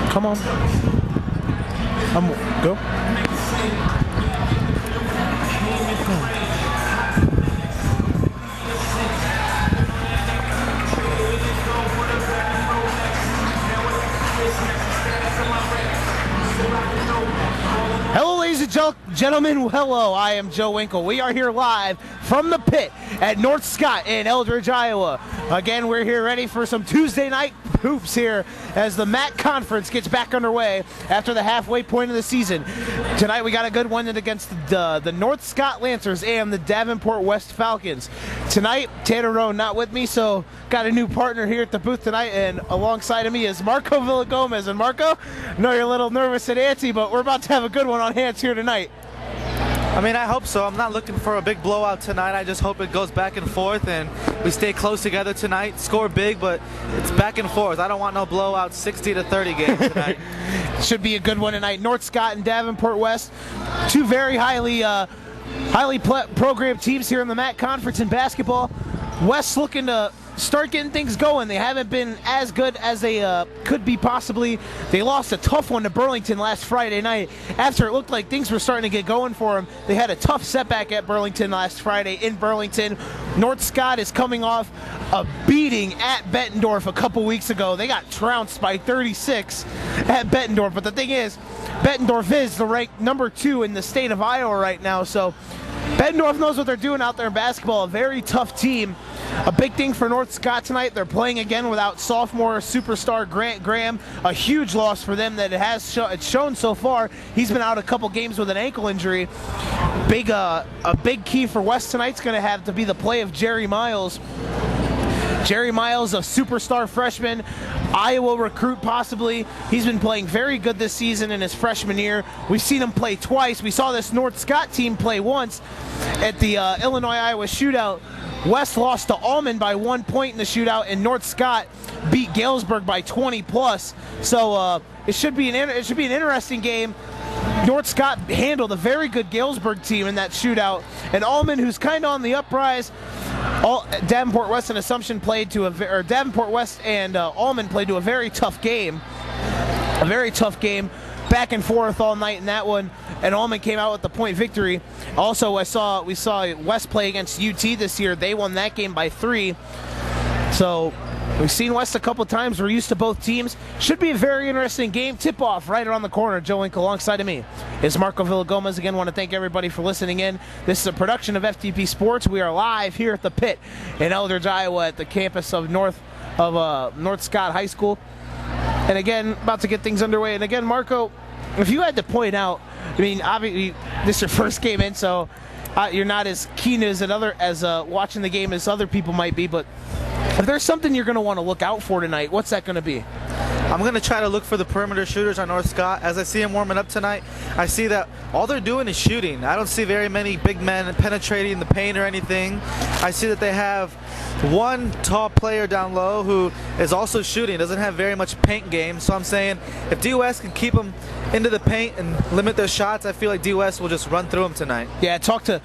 Come on. Go. Hello, ladies and gentlemen. Hello, I am Joe Winkle. We are here live from the pit at North Scott in Eldridge, Iowa. Again, we're here ready for some Tuesday night hoops here as the MAC Conference gets back underway after the halfway point of the season. Tonight we got a good one against the North Scott Lancers and the Davenport West Falcons. Tonight, Tanner Rowe not with me, so got a new partner here at the booth tonight, and alongside of me is Marco Villagomez. And Marco, I know you're a little nervous and antsy, but we're about to have a good one on hands here tonight. I mean, I hope so. I'm not looking for a big blowout tonight. I just hope it goes back and forth and we stay close together tonight. Score big, but it's back and forth. I don't want no blowout 60-30 game tonight. Should be a good one tonight. North Scott and Davenport West, two very highly programmed teams here in the MAC Conference in basketball. West looking to start getting things going. They haven't been as good as they could be possibly. They lost a tough one to Burlington last Friday night. After it looked like things were starting to get going for them, they had a tough setback at Burlington last Friday in Burlington. North Scott is coming off a beating at Bettendorf a couple weeks ago. They got trounced by 36 at Bettendorf, but the thing is, Bettendorf is the ranked number 2 in the state of Iowa right now, so Bettendorf knows what they're doing out there in basketball. A very tough team. A big thing for North Scott tonight, they're playing again without sophomore superstar Grant Graham. A huge loss for them that it's shown so far. He's been out a couple games with an ankle injury. A big key for West tonight's going to have to be the play of Jerry Miles. Jerry Miles, a superstar freshman, Iowa recruit possibly. He's been playing very good this season in his freshman year. We've seen him play twice. We saw this North Scott team play once at the Illinois-Iowa shootout. West lost to Almond by 1 point in the shootout, and North Scott beat Galesburg by 20 plus. So it should be an interesting game. North Scott handled a very good Galesburg team in that shootout, and Almond, who's kind of on the uprise. Davenport West and Assumption played to Davenport West and Almond played to a very tough game. A very tough game, back and forth all night in that one, and Almond came out with the point victory. Also, we saw West play against UT this year. They won that game by 3. So we've seen West a couple times. We're used to both teams. Should be a very interesting game. Tip-off right around the corner. Joe Winkle alongside of me is Marco Villagomez. Again, want to thank everybody for listening in. This is a production of FTP Sports. We are live here at the pit in Eldridge, Iowa at the campus of North Scott High School. And again, about to get things underway. And again, Marco, if you had to point out, I mean, obviously this is your first game in, so you're not as keen as watching the game as other people might be, but if there's something you're going to want to look out for tonight, what's that going to be? I'm going to try to look for the perimeter shooters on North Scott. As I see them warming up tonight, I see that all they're doing is shooting. I don't see very many big men penetrating the paint or anything. I see that they have one tall player down low who is also shooting, doesn't have very much paint game. So I'm saying if D-West can keep them into the paint and limit their shots, I feel like D-West will just run through them tonight. Yeah, I talked to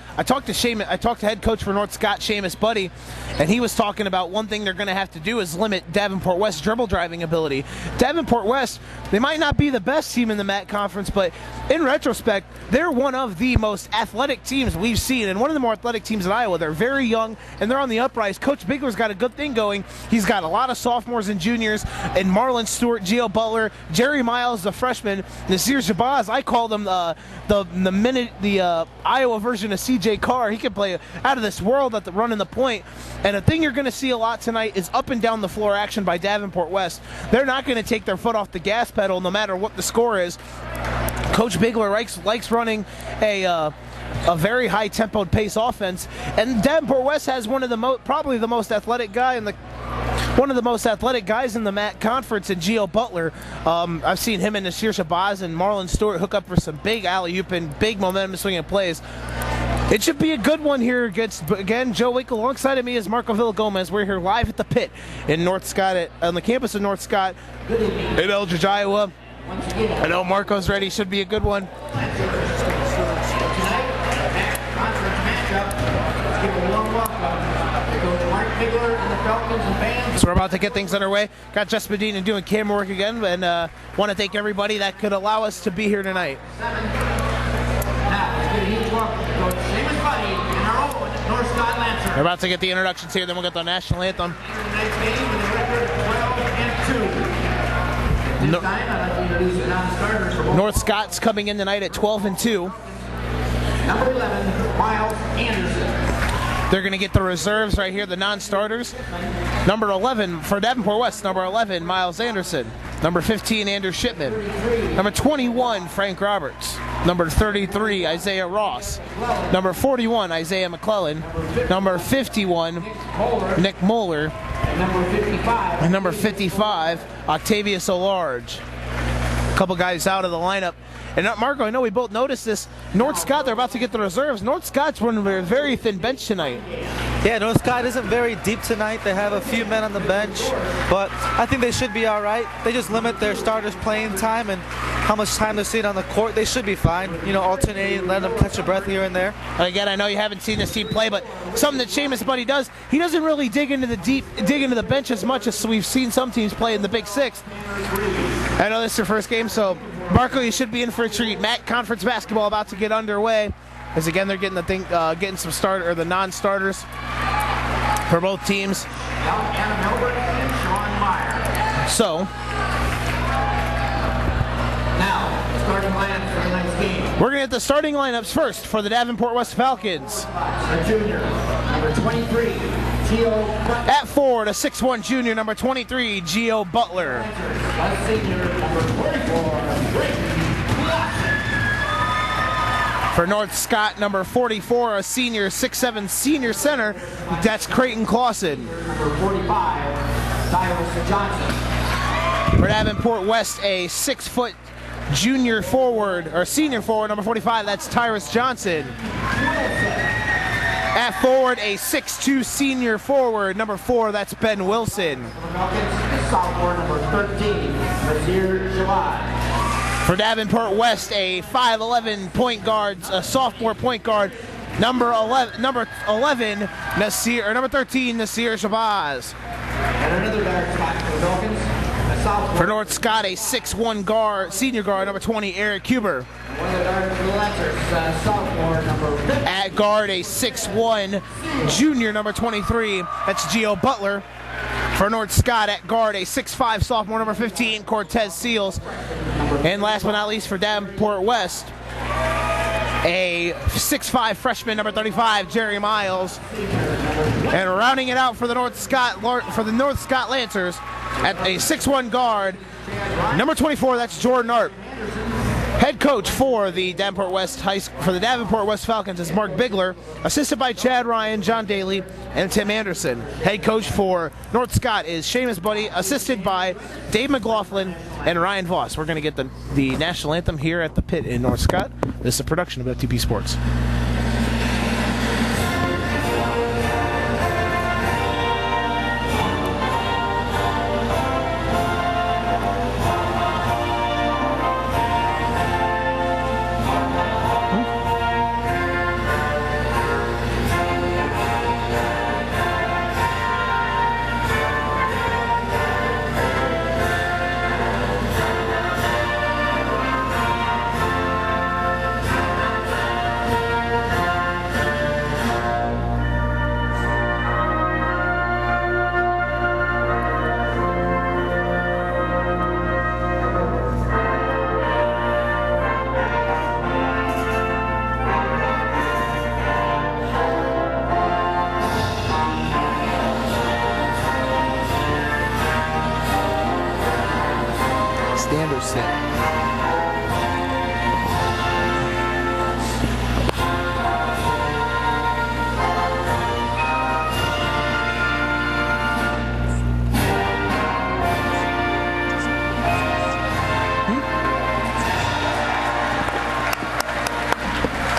head coach for North Scott, Seamus Buddy, and he was talking about one thing they're going to have to do is limit Davenport West's dribble driving ability. Davenport West, they might not be the best team in the MAC Conference, but in retrospect, they're one of the most athletic teams we've seen, and one of the more athletic teams in Iowa. They're very young, and they're on the uprise. Coach Bigler's got a good thing going. He's got a lot of sophomores and juniors, and Marlon Stewart, Gio Butler, Jerry Miles, the freshman, Nasir Shabazz. I call them the Iowa version of CJ Carr. He can play out of this world at the running the point. And the thing you're going to see a lot tonight is up and down the floor action by Davenport West. They're not going to take their foot off the gas pedal no matter what the score is. Coach Bigler likes running a very high tempoed pace offense, and Davenport West has one of the probably the most athletic guy in the one of the most athletic guys in the MAC Conference in Gio Butler. I've seen him and Nasir Shabazz and Marlon Stewart hook up for some big alley-oop and big momentum swinging plays. It should be a good one here against, again, Joe Winkle. Alongside of me is Marco Villagomez. We're here live at the pit in North Scott, on the campus of North Scott in Eldridge, Iowa. I know Marco's ready. Should be a good one. Give a warm welcome to Coach Mark Bigler and the So we're about to get things underway. Got Jess Medina doing camera work again, and want to thank everybody that could allow us to be here tonight. We're about to get the introductions here, then we'll get the national anthem. North Scott's coming in tonight at 12-2. Number 11, Miles Anderson. They're going to get the reserves right here, the non-starters. Number 11 for Davenport West, number 11, Miles Anderson. Number 15, Andrew Shipman. Number 21, Frank Roberts. Number 33, Isaiah Ross. Number 41, Isaiah McClellan. Number 51, Nick Moeller. And number 55, Octavius O'Large. A couple guys out of the lineup. And Marco, I know we both noticed this. North Scott, they're about to get the reserves. North Scott's running a very thin bench tonight. Yeah, North Scott isn't very deep tonight. They have a few men on the bench, but I think they should be all right. They just limit their starters' playing time and how much time they're seeing on the court. They should be fine, you know, alternating, letting them catch a breath here and there. Again, I know you haven't seen this team play, but something that Seamus Buddy does, he doesn't really dig into the bench as much as we've seen some teams play in the Big Six. I know this is your first game, so Marco, you should be in for a treat. MAC Conference basketball about to get underway, as again they're getting getting some the non-starters for both teams. So now, starting lineup for tonight's game. We're gonna get the starting lineups first for the Davenport West Falcons. A junior, number 23, Gio Butler. At forward, a 6'1" junior, number 23, Gio Butler. A senior, number 44, Rick Lawson. For North Scott, number 44, a senior, 6'7" senior center, that's Creighton Clausen. Number 45, Tyrus Johnson. For Davenport West, a 6' junior forward, or senior forward, number 45, that's Tyrus Johnson. At forward, a 6'2" senior forward, number 4, that's Ben Wilson. Sophomore, number 13, Nazir Jawad. For Davenport West, a 5'11" point guard, a sophomore point guard, number 11, Nasir, or number 13, Nasir Shabazz. And another guard spot for the Falcons, a sophomore. For North Scott, a 6'1" guard, senior guard, number 20, Eric Huber. One of the guards for the Lancers, sophomore, number 15. At guard, a 6'1" junior, number 23, that's Gio Butler. For North Scott, at guard, a 6'5" sophomore, number 15, Cortez Seals. And last but not least, for Davenport West, a 6'5" freshman, number 35, Jerry Miles. And rounding it out for the North Scott Lancers, at a 6'1" guard, number 24, that's Jordan Arp. Head coach for the Davenport West Falcons is Mark Bigler, assisted by Chad Ryan, John Daly, and Tim Anderson. Head coach for North Scott is Seamus Buddy, assisted by Dave McLaughlin and Ryan Voss. We're going to get the national anthem here at the pit in North Scott. This is a production of FTP Sports.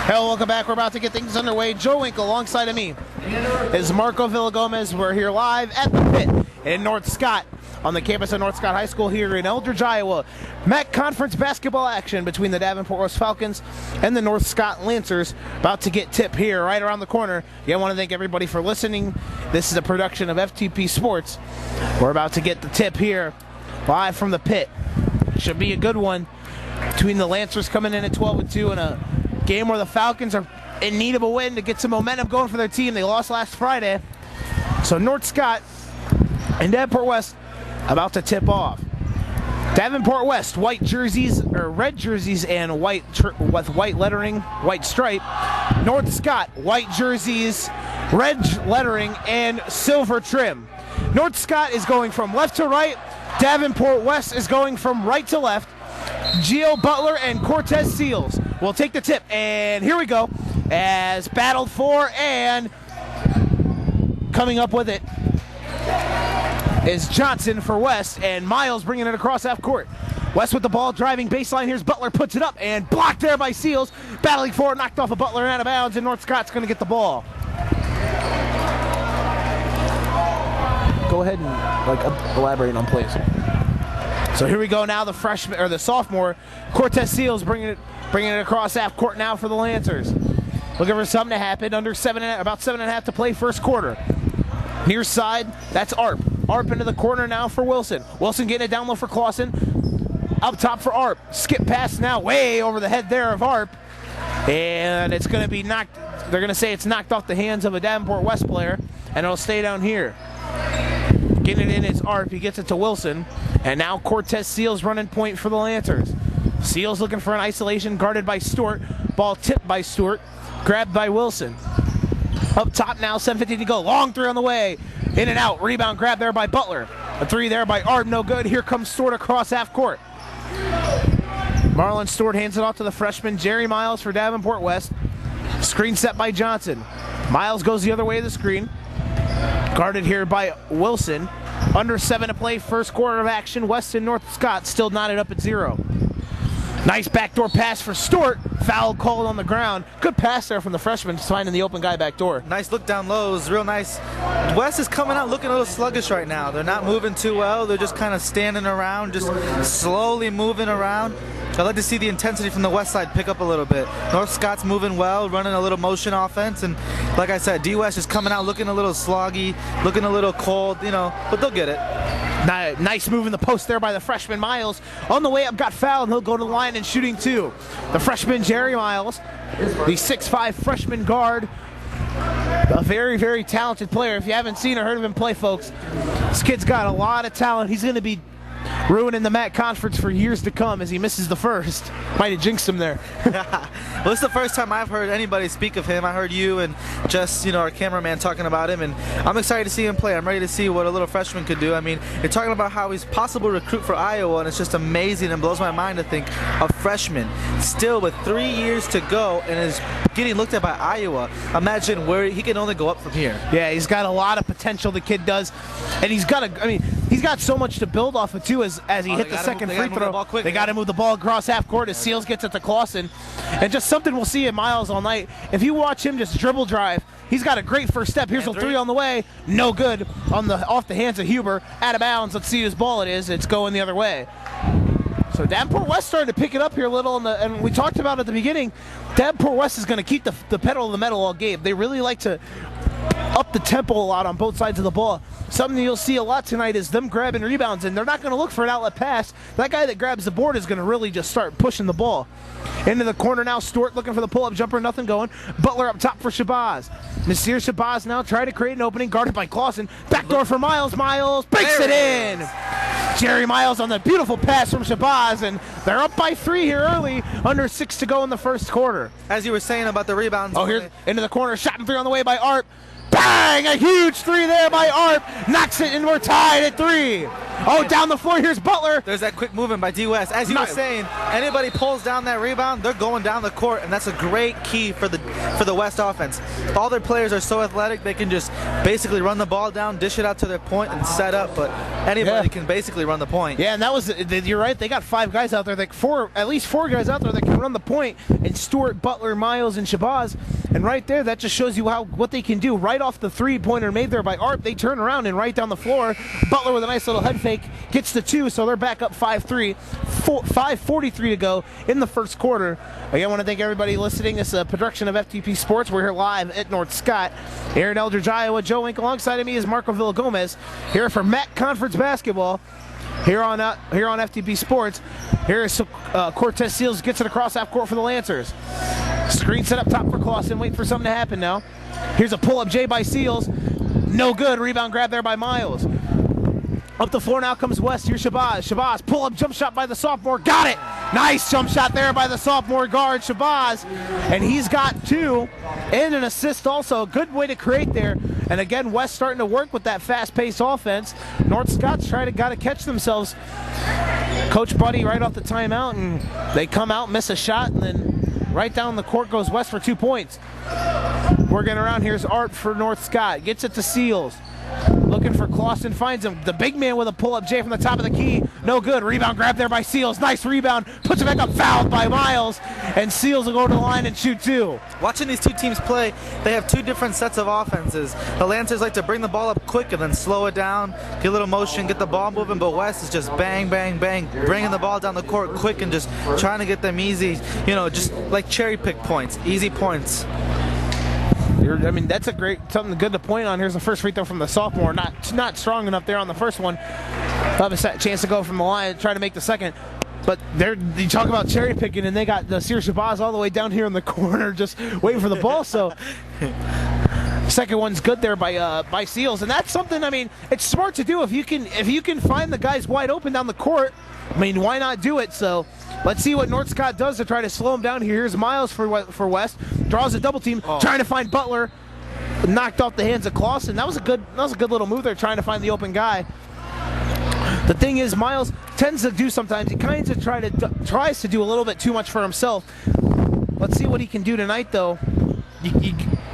Hello, welcome back. We're about to get things underway. Joe Winkle alongside of me is Marco Villagomez. We're here live at the pit in North Scott. on the campus of North Scott High School here in Eldridge, Iowa. MAC Conference basketball action between the Davenport West Falcons and the North Scott Lancers about to get tip here right around the corner. Again, I want to thank everybody for listening. This is a production of FTP Sports. We're about to get the tip here live from the pit. Should be a good one between the Lancers coming in at 12-2 in a game where the Falcons are in need of a win to get some momentum going for their team. They lost last Friday. So North Scott and Davenport West about to tip off. Davenport West, white jerseys, or red jerseys and white with white lettering, white stripe. North Scott, white jerseys, red lettering, and silver trim. North Scott is going from left to right. Davenport West is going from right to left. Gio Butler and Cortez Seals will take the tip. And here we go. As battled for, and coming up with it is Johnson for West, and Miles bringing it across half court. West with the ball, driving baseline. Here's Butler, puts it up, and blocked there by Seals. Battling for it, knocked off of Butler and out of bounds, and North Scott's going to get the ball. Go ahead and elaborate on plays. So here we go now. The freshman or the sophomore Cortez Seals bringing it across half court now for the Lancers. Looking for something to happen. About 7.5 to play first quarter. Near side, that's Arp. Arp into the corner now for Wilson. Wilson getting it down low for Clausen. Up top for Arp. Skip pass now way over the head there of Arp. And it's going to be knocked. They're going to say it's knocked off the hands of a Davenport West player, and it'll stay down here. Getting it in is Arp. He gets it to Wilson. And now Cortez Seals running point for the Lancers. Seals looking for an isolation, guarded by Stewart. Ball tipped by Stewart. Grabbed by Wilson. Up top now, 7:50 to go. Long three on the way. In and out. Rebound grab there by Butler. A three there by Arp. No good. Here comes Stewart across half court. Marlon Stewart hands it off to the freshman Jerry Miles for Davenport West. Screen set by Johnson. Miles goes the other way of the screen. Guarded here by Wilson. Under 7 to play, first quarter of action. West and North Scott still knotted up at 0. Nice backdoor pass for Stewart. Foul called on the ground. Good pass there from the freshman, finding the open guy back door. Nice look down lows, real nice. West is coming out looking a little sluggish right now. They're not moving too well. They're just kind of standing around, just slowly moving around. I'd like to see the intensity from the West side pick up a little bit. North Scott's moving well, running a little motion offense, and like I said, D-West is coming out looking a little sloggy, looking a little cold, but they'll get it. Nice move in the post there by the freshman Miles. On the way up, got fouled, and he'll go to the line and shooting 2. The freshman Jerry Miles, the 6'5" freshman guard, a very, very talented player. If you haven't seen or heard of him play, folks, this kid's got a lot of talent. He's going to be ruining the MAC Conference for years to come as he misses the first. Might have jinxed him there. Well, it's the first time I've heard anybody speak of him. I heard you and just, our cameraman talking about him, and I'm excited to see him play. I'm ready to see what a little freshman could do. I mean, you're talking about how he's possible recruit for Iowa, and it's just amazing and blows my mind to think a freshman still with 3 years to go and is getting looked at by Iowa. Imagine where he can only go up from here. Yeah, he's got a lot of potential, the kid does, and he's got so much to build off of too as he hit the second free throw. They got to move the ball across half court as Seals gets it to Clausen. And just something we'll see in Miles all night. If you watch him just dribble drive, he's got a great first step. Here's a three on the way. No good off the hands of Huber. Out of bounds. Let's see whose ball it is. It's going the other way. So Davenport West starting to pick it up here a little, and we talked about at the beginning, Davenport West is going to keep the pedal to the metal all game. They really like to up the tempo a lot on both sides of the ball. Something you'll see a lot tonight is them grabbing rebounds, and they're not going to look for an outlet pass. That guy that grabs the board is going to really just start pushing the ball. Into the corner now, Stewart looking for the pull-up jumper, nothing going. Butler up top for Shabazz. Nasir Shabazz now trying to create an opening, guarded by Clausen. Backdoor for Miles. Miles breaks it in. Jerry Miles on the beautiful pass from Shabazz, and they're up by 3 here early, under 6 to go in the first quarter. As you were saying about the rebounds. Oh, here's into the corner, shot and 3 on the way by Arp. Bang! A huge 3 there by Arp. Knocks it, and we're tied at 3. Oh, down the floor, here's Butler. There's that quick movement by D-West. As you were saying, anybody pulls down that rebound, they're going down the court, and that's a great key for the West offense. All their players are so athletic, they can just basically run the ball down, dish it out to their point, and set up. But anybody can basically run the point. Yeah, and that was, you're right, they got 5 guys out there, at least 4 guys out there that can run the point, and Stewart, Butler, Miles, and Shabazz. And right there, that just shows you what they can do. Right off the 3-pointer made there by Arp, they turn around and right down the floor. Butler with a nice little head fake gets the 2, so they're back up 5-3. 5:43 to go in the first quarter. Again, I want to thank everybody listening. It's a production of FTP Sports. We're here live at North Scott, here in Eldridge, Iowa. Joe Wink alongside of me is Marco Villagomez, here for MAC Conference Basketball. Here on FTP Sports. Here is Cortez Seals, gets it across half court for the Lancers. Screen set up top for Clausen. Wait for something to happen now. Here's a pull-up J by Seals. No good. Rebound grab there by Miles. Up the floor now comes West. Here's Shabazz. Shabazz, pull-up jump shot by the sophomore. Got it! Nice jump shot there by the sophomore guard, Shabazz. And he's got 2 and an assist also. A good way to create there. And again, West starting to work with that fast-paced offense. North Scott's got to catch themselves. Coach Buddy right off the timeout, and they come out, miss a shot, and then right down the court goes West for 2 points. Working around, here's Art for North Scott. Gets it to Seals. Looking for Clausen, finds him. The big man with a pull-up J from the top of the key. No good. Rebound grab there by Seals. Nice rebound. Puts it back up. Fouled by Miles. And Seals will go to the line and shoot 2. Watching these 2 teams play, they have 2 different sets of offenses. The Lancers like to bring the ball up quick and then slow it down, get a little motion, get the ball moving, but West is just bang, bang, bang, bringing the ball down the court quick and just trying to get them easy, just like cherry pick points, easy points. I mean, that's something good to point on. Here's the first free throw from the sophomore. Not strong enough there on the first one. Have a chance to go from the line, try to make the second. But you talk about cherry picking, and they got the Sears Shabazz all the way down here in the corner, just waiting for the ball. So second one's good there by Seals, and that's something. I mean, it's smart to do if you can find the guys wide open down the court. I mean, why not do it? So let's see what North Scott does to try to slow him down here. Here's Miles for West. Draws a double team, trying to find Butler. Knocked off the hands of Clausen. That was a good little move there, trying to find the open guy. The thing is, Miles tends to do sometimes. He kind of tries to do a little bit too much for himself. Let's see what he can do tonight, though.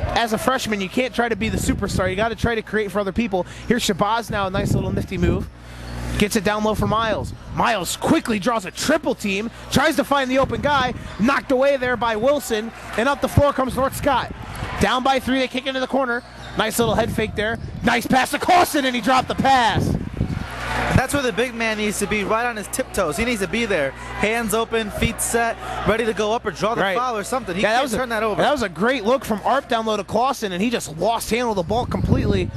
As a freshman, you can't try to be the superstar. You got to try to create for other people. Here's Shabazz now, a nice little nifty move. Gets it down low for Miles. Miles quickly draws a triple team, tries to find the open guy, knocked away there by Wilson, and up the floor comes North Scott. Down by 3, they kick into the corner. Nice little head fake there. Nice pass to Clausen, and he dropped the pass. That's where the big man needs to be, right on his tiptoes. He needs to be there. Hands open, feet set, ready to go up or draw the foul or something. He can't turn that over. That was a great look from Arp down low to Clausen, and he just lost handle of the ball completely.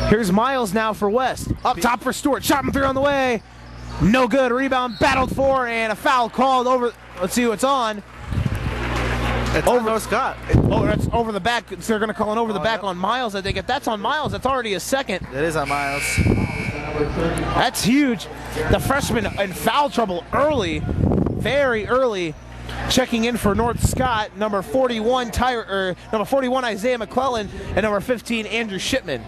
Here's Miles now for West. Up top for Stewart. Shot him 3 on the way. No good. Rebound battled for, and a foul called over. Let's see what's on. It's over North Scott. That's over the back. So they're going to call it over the back on Miles. I think if that's on Miles, that's already a second. It is on Miles. That's huge. The freshman in foul trouble early, very early. Checking in for North Scott, number 41 Isaiah McClellan, and number 15 Andrew Shipman.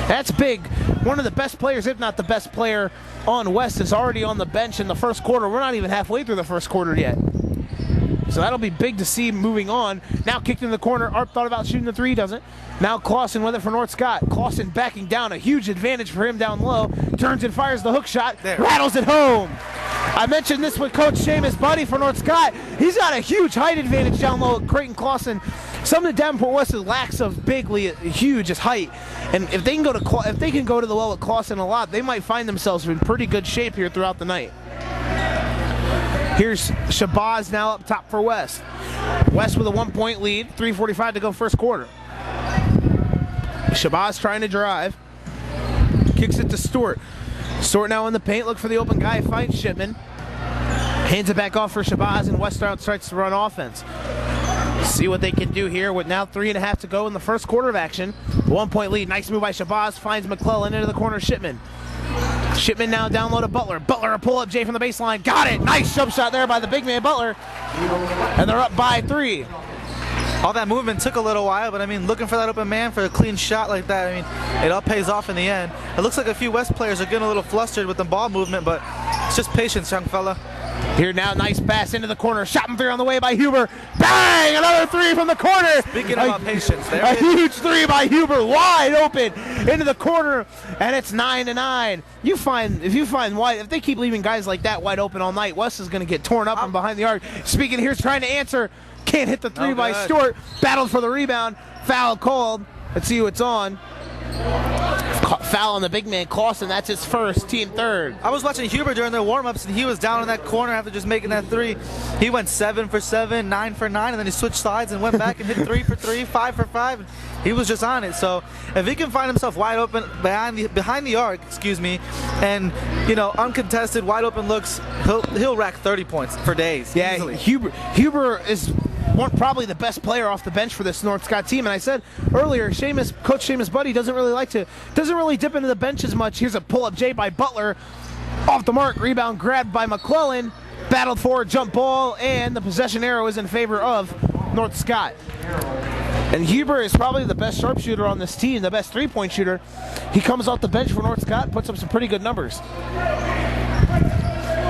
That's big. One of the best players, if not the best player on West, is already on the bench in the first quarter. We're not even halfway through the first quarter yet. So that'll be big to see moving on. Now kicked in the corner. Arp thought about shooting the 3, doesn't. Now Clausen with it for North Scott. Clausen backing down, a huge advantage for him down low. Turns and fires the hook shot. Rattles it home. I mentioned this with Coach Seamus Buddy for North Scott. He's got a huge height advantage down low at Creighton Clausen. Something that Davenport West lacks of bigly huge is height. And if they can go to the well at Clausen a lot, they might find themselves in pretty good shape here throughout the night. Here's Shabazz now up top for West. West with a 1-point lead, 3:45 to go first quarter. Shabazz trying to drive. Kicks it to Stewart. Stewart now in the paint, look for the open guy, finds Shipman. Hands it back off for Shabazz, and West starts to run offense. See what they can do here with now 3.5 to go in the first quarter of action. 1-point lead, nice move by Shabazz, finds McClellan into the corner, Shipman. Shipman now down low to Butler. Butler a pull-up J from the baseline. Got it! Nice jump shot there by the big man Butler. And they're up by 3. All that movement took a little while, but I mean, looking for that open man for a clean shot like that, I mean, it all pays off in the end. It looks like a few West players are getting a little flustered with the ball movement, but it's just patience, young fella. Here now, nice pass into the corner. Shot from three on the way by Huber. Bang! Another three from the corner. Speaking about patience, A huge three by Huber, wide open into the corner, and it's 9-9. If you find White, if they keep leaving guys like that wide open all night, West is going to get torn up from behind the arc. Speaking here's trying to answer. Can't hit the three by Stewart. Battled for the rebound. Foul called. Let's see who it's on. Foul on the big man, Clausen. That's his first, team third. I was watching Huber during their warm-ups, and he was down in that corner after just making that three. He went 7 for 7, 9 for 9, and then he switched sides and went back and hit 3 for 3, 5 for 5. He was just on it. So if he can find himself wide open behind the arc, and uncontested wide open looks, he'll rack 30 points for days. Yeah, easily. Huber is probably the best player off the bench for this North Scott team. And I said earlier, Coach Seamus Buddy doesn't really dip into the bench as much. Here's a pull-up J by Butler. Off the mark, rebound grabbed by McClellan. Battled for, jump ball, and the possession arrow is in favor of North Scott. And Huber is probably the best sharpshooter on this team, the best three-point shooter. He comes off the bench for North Scott, puts up some pretty good numbers.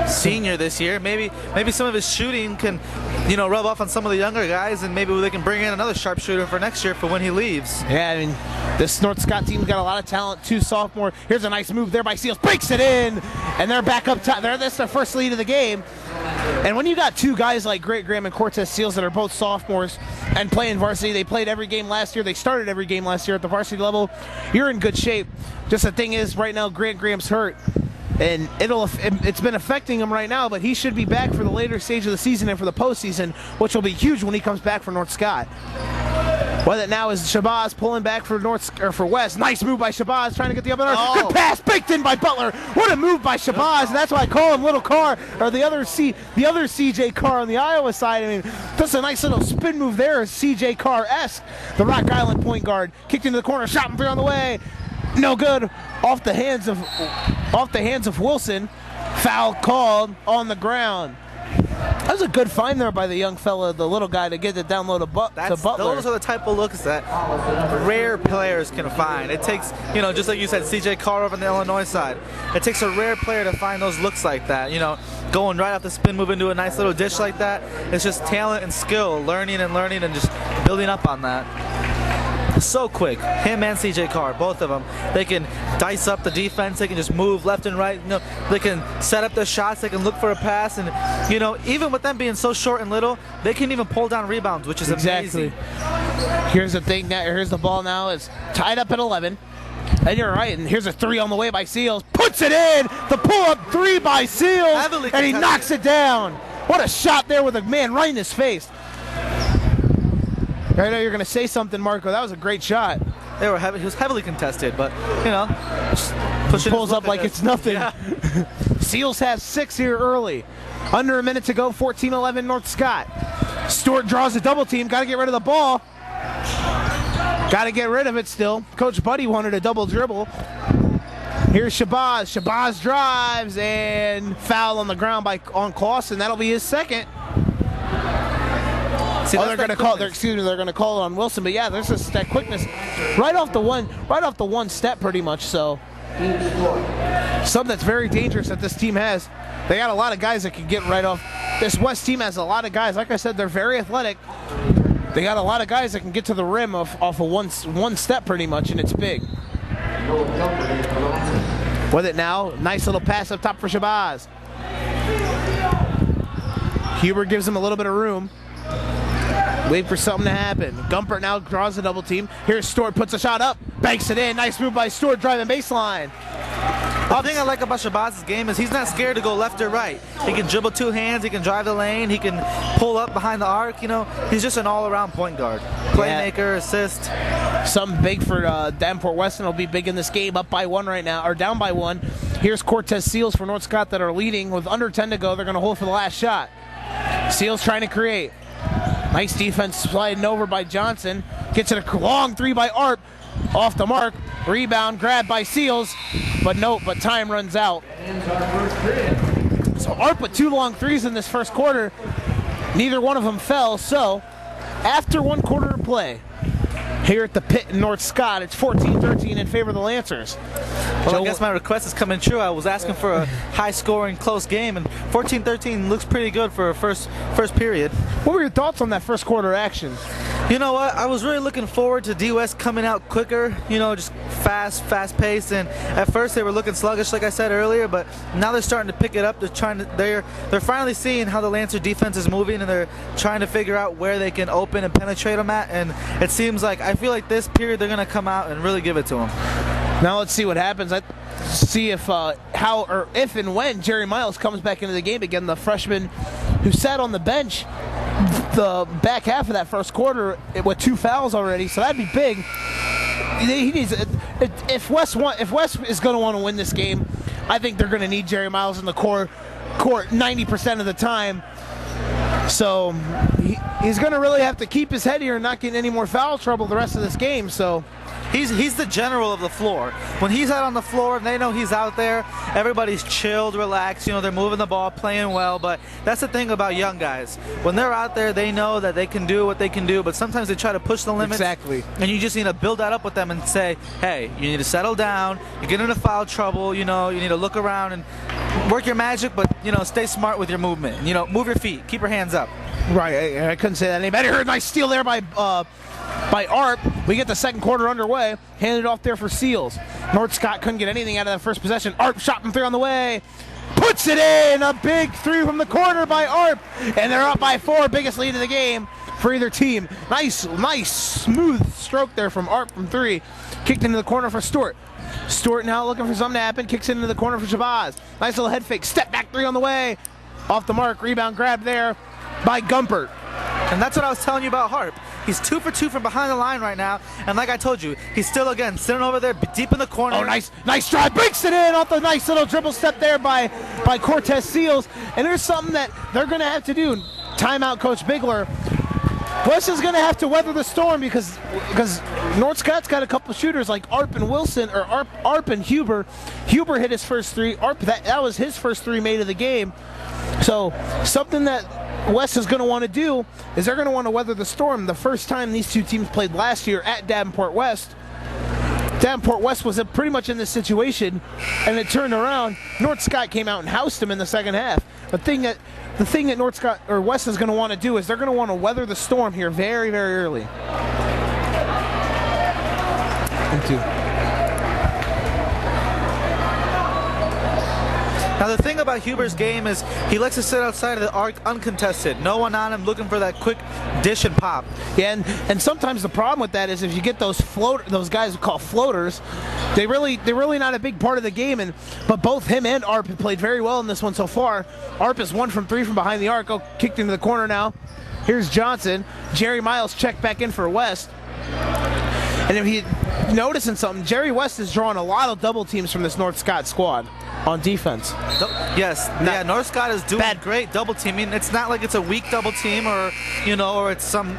Senior this year, maybe some of his shooting can rub off on some of the younger guys, and maybe they can bring in another sharpshooter for next year for when he leaves. Yeah, I mean, this North Scott team's got a lot of talent. 2 sophomore. Here's a nice move there by Seals, breaks it in, and they're back up top. That's their first lead of the game. And when you got 2 guys like Grant Graham and Cortez Seals that are both sophomores and playing varsity, they played every game last year. They started every game last year at the varsity level. You're in good shape. Just the thing is, right now Grant Graham's hurt. And it's been affecting him right now, but he should be back for the later stage of the season and for the postseason, which will be huge when he comes back for North Scott. Whether it now is Shabazz pulling back for for West. Nice move by Shabazz, trying to get the other. Good pass, baked in by Butler. What a move by Shabazz, and that's why I call him Little Carr, or the other CJ Carr on the Iowa side. I mean, that's a nice little spin move there, CJ Carr-esque. The Rock Island point guard kicked into the corner, shot from three on the way. No good. Off the hands of Wilson. Foul called on the ground. That was a good find there by the young fella, the little guy, to get it down low to Butler. Those are the type of looks that rare players can find. It takes, just like you said, CJ Carr over on the Illinois side. It takes a rare player to find those looks like that. Going right off the spin move into a nice little dish like that. It's just talent and skill, learning and just building up on that. So quick, him and CJ Carr, both of them. They can dice up the defense. They can just move left and right. They can set up their shots. They can look for a pass, and even with them being so short and little, they can even pull down rebounds, which is amazing. Here's the thing. Here's the ball now. It's tied up at 11. And you're right. And here's a three on the way by Seals. Puts it in. The pull-up three by Seals, and he knocks it down. What a shot there with a man right in his face. I know you're going to say something, Marco. That was a great shot. He was heavily contested, but, pulls up like it's nothing. Yeah. Seals has 6 here early. Under a minute to go, 14-11 North Scott. Stewart draws a double team. Got to get rid of the ball. Got to get rid of it still. Coach Buddy wanted a double dribble. Here's Shabazz. Shabazz drives, and foul on the ground on Clausen. That'll be his second. They're going to call it on Wilson, but yeah, there's just that quickness right off the one step, pretty much. So something that's very dangerous that this team has. They got a lot of guys that can get right off. This West team has a lot of guys. Like I said, they're very athletic. They got a lot of guys that can get to the rim off of one step, pretty much, and it's big. With it now, nice little pass up top for Shabazz. Huber gives him a little bit of room. Wait for something to happen. Gumpert now draws a double team. Here's Stewart, puts a shot up, banks it in. Nice move by Stewart, driving baseline. The thing I like about Shabazz's game is he's not scared to go left or right. He can dribble 2 hands, he can drive the lane, he can pull up behind the arc. He's just an all-around point guard. Playmaker, assist. Something big for Davenport Weston will be big in this game, up by 1 right now, or down by 1. Here's Cortez Seals for North Scott that are leading with under 10 to go. They're going to hold for the last shot. Seals trying to create. Nice defense sliding over by Johnson. Gets it a long 3 by Arp. Off the mark. Rebound grabbed by Seals. But time runs out. So Arp with 2 long threes in this first quarter. Neither one of them fell. So after 1 quarter of play, here at the pit in North Scott. It's 14-13 in favor of the Lancers. Well, I guess my request is coming true. I was asking for a high-scoring, close game, and 14-13 looks pretty good for a first period. What were your thoughts on that first quarter action? You know what? I was really looking forward to D-West coming out quicker, just fast-paced, and at first they were looking sluggish, like I said earlier, but now they're starting to pick it up. They're finally seeing how the Lancer defense is moving, and they're trying to figure out where they can open and penetrate them at, and it seems like, I feel like this period they're going to come out and really give it to them. Now let's see what happens. Let's see if if and when Jerry Miles comes back into the game again, the freshman who sat on the bench the back half of that first quarter with 2 fouls already, so that'd be big. He needs if West is going to want to win this game, I think they're going to need Jerry Miles in the court 90% of the time. So he's going to really have to keep his head here and not get any more foul trouble the rest of this game. So he's the general of the floor. When he's out on the floor and they know he's out there, everybody's chilled, relaxed. They're moving the ball, playing well. But that's the thing about young guys. When they're out there, they know that they can do what they can do. But sometimes they try to push the limits. Exactly. And you just need to build that up with them and say, hey, you need to settle down. You get into foul trouble. You need to look around and work your magic, but stay smart with your movement. Move your feet, keep your hands up. Right, I couldn't say that any better. Nice steal there by Arp. We get the second quarter underway. Handed off there for Seals. North Scott couldn't get anything out of that first possession. Arp shot from 3 on the way. Puts it in. A big 3 from the corner by Arp. And they're up by 4. Biggest lead of the game for either team. Nice, smooth stroke there from Arp from 3. Kicked into the corner for Stewart. Stewart now looking for something to happen. Kicks into the corner for Shabazz. Nice little head fake. Step back 3 on the way. Off the mark. Rebound grab there by Gumpert. And that's what I was telling you about Harp. He's 2 for 2 from behind the line right now. And like I told you, he's still, again, sitting over there deep in the corner. Oh, nice drive. Breaks it in off the nice little dribble step there by Cortez Seals. And there's something that they're going to have to do. Timeout, Coach Bigler. West is going to have to weather the storm because North Scott's got a couple shooters like Arp and Wilson, or Arp and Huber. Huber hit his first 3. Arp, that was his first 3 made of the game. So something that West is going to want to do is they're going to want to weather the storm. The first time these two teams played last year at Davenport West was pretty much in this situation, and it turned around. North Scott came out and housed them in the second half. The thing that North Scott or West is going to want to do is they're going to want to weather the storm here very, very early. Now the thing about Huber's game is he likes to sit outside of the arc uncontested. No one on him, looking for that quick dish and pop. Yeah, and sometimes the problem with that is if you get those guys we call floaters, they're really not a big part of the game. But both him and Arp have played very well in this one so far. Arp is 1 from 3 from behind the arc. Kicked into the corner now. Here's Johnson. Jerry Miles checked back in for West. And if you're noticing something, Jerry West is drawing a lot of double teams from this North Scott squad on defense. Yes, North Scott is doing great double teaming. It's not like it's a weak double team or it's some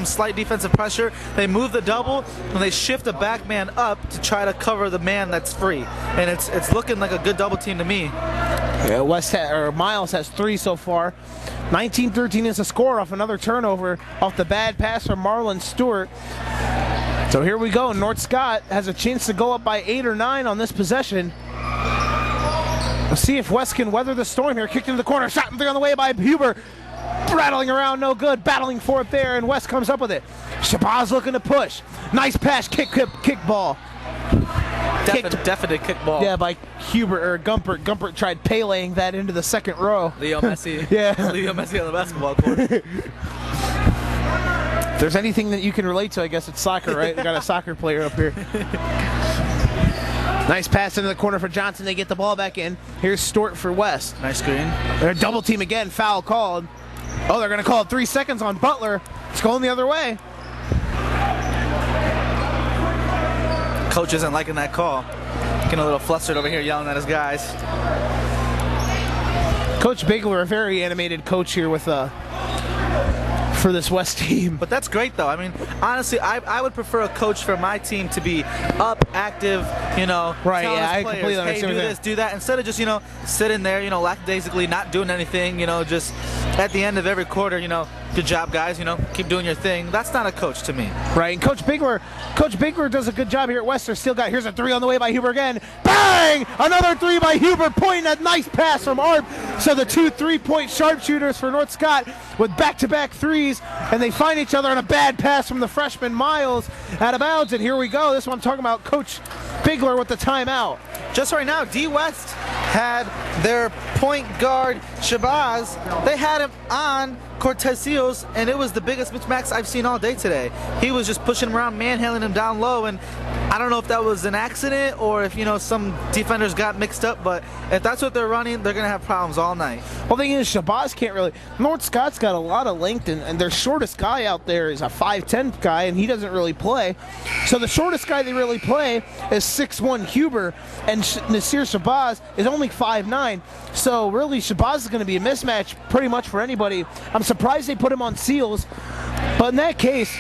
slight defensive pressure. They move the double and they shift the back man up to try to cover the man that's free. And it's looking like a good double team to me. Yeah, Miles has 3 so far. 19-13 is the score off another turnover off the bad pass from Marlon Stewart. So here we go. North Scott has a chance to go up by 8 or 9 on this possession. We'll see if West can weather the storm here. Kicked into the corner. Shot from 3 on the way by Huber. Rattling around, no good. Battling for it there, and West comes up with it. Shabazz looking to push. Nice pass. Kick ball. Definite kick ball. Yeah, by Huber or Gumpert. Gumpert tried Peleing that into the second row. Leo Messi. Yeah. Leo Messi on the basketball court. If there's anything that you can relate to, I guess it's soccer, right? We got a soccer player up here. Nice pass into the corner for Johnson. They get the ball back in. Here's Stewart for West. Nice screen. They're double team again. Foul called. Oh, they're going to call it 3 seconds on Butler. It's going the other way. Coach isn't liking that call. Getting a little flustered over here, yelling at his guys. Coach Bigler, a very animated coach here with for this West team. But that's great, though. I mean, honestly, I would prefer a coach for my team to be up, active, you know, Right, telling yeah, his I players, completely hey, understand do what you're this, do that, instead of just, you know, sitting there, you know, lackadaisically not doing anything, you know, just at the end of every quarter, you know, good job, guys, you know, keep doing your thing. That's not a coach to me. Right, and Coach Bigler does a good job here at Western. Still got, here's a three on the way by Huber again. Bang! Another three by Huber, pointing a nice pass from Arp. So the 2 3-point sharpshooters for North Scott with back-to-back threes, and they find each other on a bad pass from the freshman Miles out of bounds. And here we go. This one I'm talking about, Coach Bigler with the timeout. Just right now, D West had their point guard Shabazz. They had him on Cortesios, and it was the biggest mismatch I've seen all day today. He was just pushing him around, manhandling him down low, and I don't know if that was an accident or if, you know, some defenders got mixed up, but if that's what they're running, they're going to have problems all night. Well, the thing is, Shabazz can't really. North Scott's got a lot of length, and their shortest guy out there is a 5'10 guy, and he doesn't really play. So the shortest guy they really play is 6'1 Huber, and Nasir Shabazz is only 5'9. So really, Shabazz is going to be a mismatch pretty much for anybody. I'm surprised they put him on Seals, but in that case,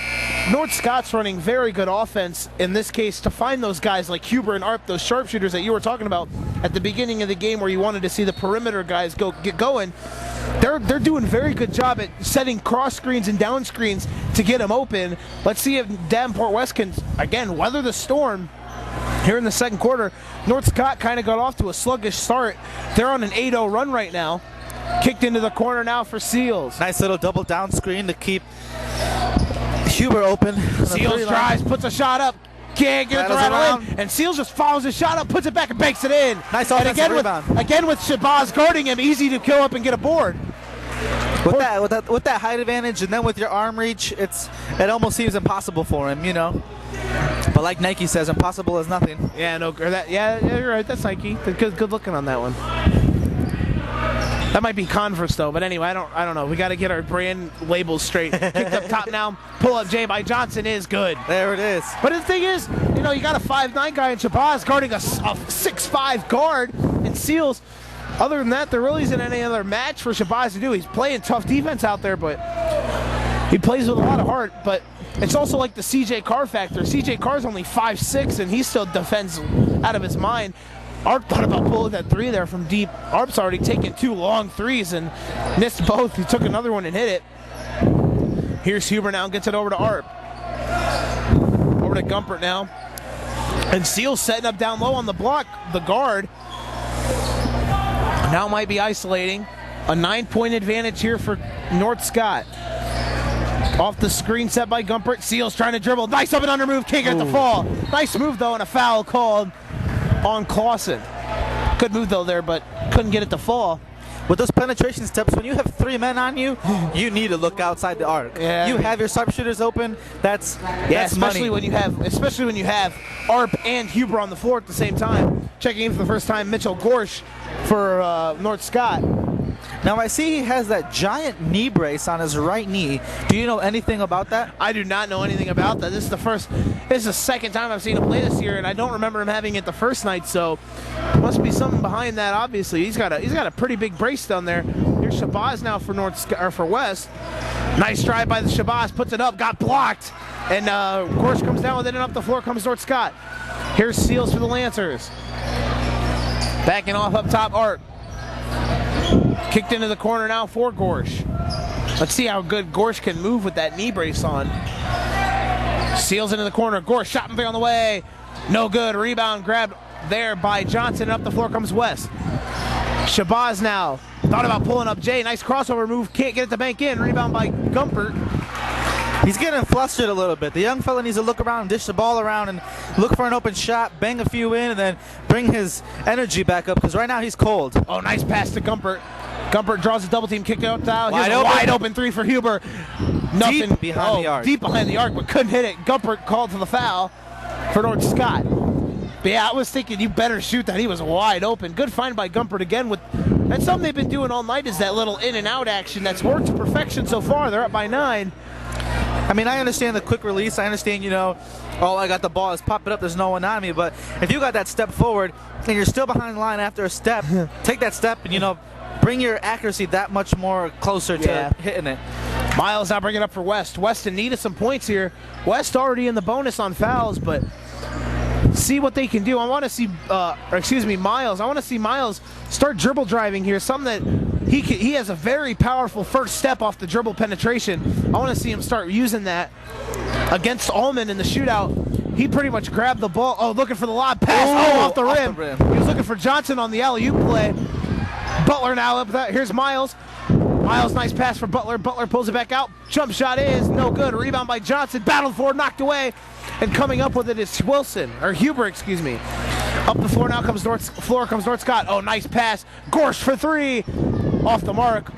North Scott's running very good offense in this case to find those guys like Huber and Arp, those sharpshooters that you were talking about at the beginning of the game where you wanted to see the perimeter guys get going. They're doing a very good job at setting cross screens and down screens to get them open. Let's see if Davenport West can, again, weather the storm here in the second quarter. North Scott kind of got off to a sluggish start. They're on an 8-0 run right now. Kicked into the corner now for Seals. Nice little double down screen to keep Huber open. Seals drives, puts a shot up, can't get it to rattle in, and Seals just follows his shot up, puts it back, and banks it in. Nice and offensive rebound. Again with Shabazz guarding him, easy to kill up and get a board. With that height advantage, and then with your arm reach, it almost seems impossible for him, you know. But like Nike says, impossible is nothing. Yeah, you're right. That's Nike. Good looking on that one. That might be Converse though, but anyway, I don't know. We got to get our brand labels straight. Kicked up top now. Pull up J by Johnson is good. There it is. But the thing is, you know, you got a 5'9 guy in Shabazz guarding a 6'5 guard in Seals. Other than that, there really isn't any other match for Shabazz to do. He's playing tough defense out there, but he plays with a lot of heart. But it's also like the CJ Carr factor. CJ Carr's only 5'6", and he still defends out of his mind. Arp thought about pulling that three there from deep. Arp's already taken 2 long threes and missed both. He took another one and hit it. Here's Huber now, gets it over to Arp. Over to Gumpert now. And Seals setting up down low on the block, the guard. Now might be isolating. A 9-point advantage here for North Scott. Off the screen set by Gumpert. Seals trying to dribble. Nice up and under move. Can't get the fall. Nice move though, and a foul called on Clausen. Good move though there, but couldn't get it to fall. With those penetration steps, when you have 3 men on you, you need to look outside the arc. Yeah. You have your sharpshooters open. That's especially money. when you have Arp and Huber on the floor at the same time. Checking in for the first time, Mitchell Gorsh for North Scott. Now I see he has that giant knee brace on his right knee. Do you know anything about that? I do not know anything about that. This is the second time I've seen him play this year, and I don't remember him having it the first night. So must be something behind that. Obviously, he's got a pretty big brace down there. Here's Shabazz now for West. Nice drive by the Shabazz, puts it up, got blocked, and Gorsh comes down with it, and up the floor comes North Scott. Here's Seals for the Lancers. Backing off up top, Art. Kicked into the corner now for Gorsh. Let's see how good Gorsh can move with that knee brace on. Seals into the corner. Gorsh shot and on the way. No good. Rebound grabbed there by Johnson. And up the floor comes West. Shabazz now. Thought about pulling up Jay. Nice crossover move. Can't get it to bank in. Rebound by Gumpert. He's getting flustered a little bit. The young fella needs to look around, dish the ball around, and look for an open shot, bang a few in, and then bring his energy back up, because right now he's cold. Oh, nice pass to Gumpert. Gumpert draws a double team, kicked out. Here's a wide open three for Huber. Nothing deep behind the arc. Deep behind the arc, but couldn't hit it. Gumpert called for the foul for North Scott. But yeah, I was thinking you better shoot that. He was wide open. Good find by Gumpert again. That's something they've been doing all night, is that little in and out action that's worked to perfection so far. They're up by 9. I mean, I understand the quick release. I understand, oh, I got the ball, let's pop it up, there's no one on me. But if you got that step forward and you're still behind the line after a step, take that step and, bring your accuracy that much more closer to hitting it. Miles now bringing it up for West. West in need of some points here. West already in the bonus on fouls, but see what they can do. I want to see, Miles. I want to see Miles start dribble driving here. Something that he has a very powerful first step off the dribble penetration. I want to see him start using that against Allman in the shootout. He pretty much grabbed the ball. Oh, looking for the lob pass. Off the rim. He was looking for Johnson on the alley-oop play. Butler now up that. Here's Miles. Miles, nice pass for Butler. Butler pulls it back out. Jump shot is no good. Rebound by Johnson. Battled for, knocked away. And coming up with it is Huber, excuse me. Up the floor now comes North Scott. Oh, nice pass. Gorsh for three. Off the mark.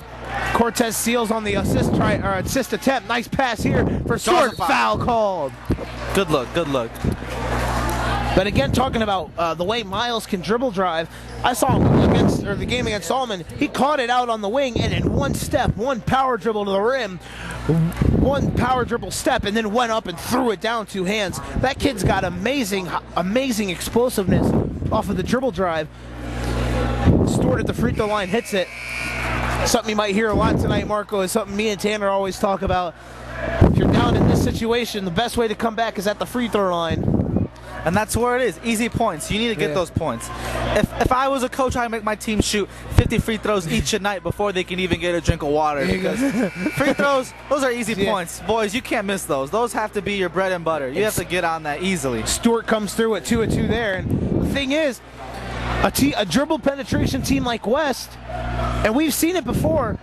Cortez Seals on the assist attempt. Nice pass here for Stewart. Foul called. Good look, good look. But again, talking about the way Miles can dribble drive, I saw him the game against Allman. He caught it out on the wing, and in one step, one power dribble to the rim, one power dribble step, and then went up and threw it down two hands. That kid's got amazing explosiveness off of the dribble drive. Stewart at the free throw line hits it. Something you might hear a lot tonight, Marco, is something me and Tanner always talk about. If you're down in this situation, the best way to come back is at the free throw line. And that's where it is. Easy points. You need to get those points. If I was a coach, I'd make my team shoot 50 free throws each a night before they can even get a drink of water. Because free throws, those are easy points. Boys, you can't miss those. Those have to be your bread and butter. You have to get on that easily. Stewart comes through at 2 of 2 there. And the thing is, a dribble penetration team like West, and we've seen it before,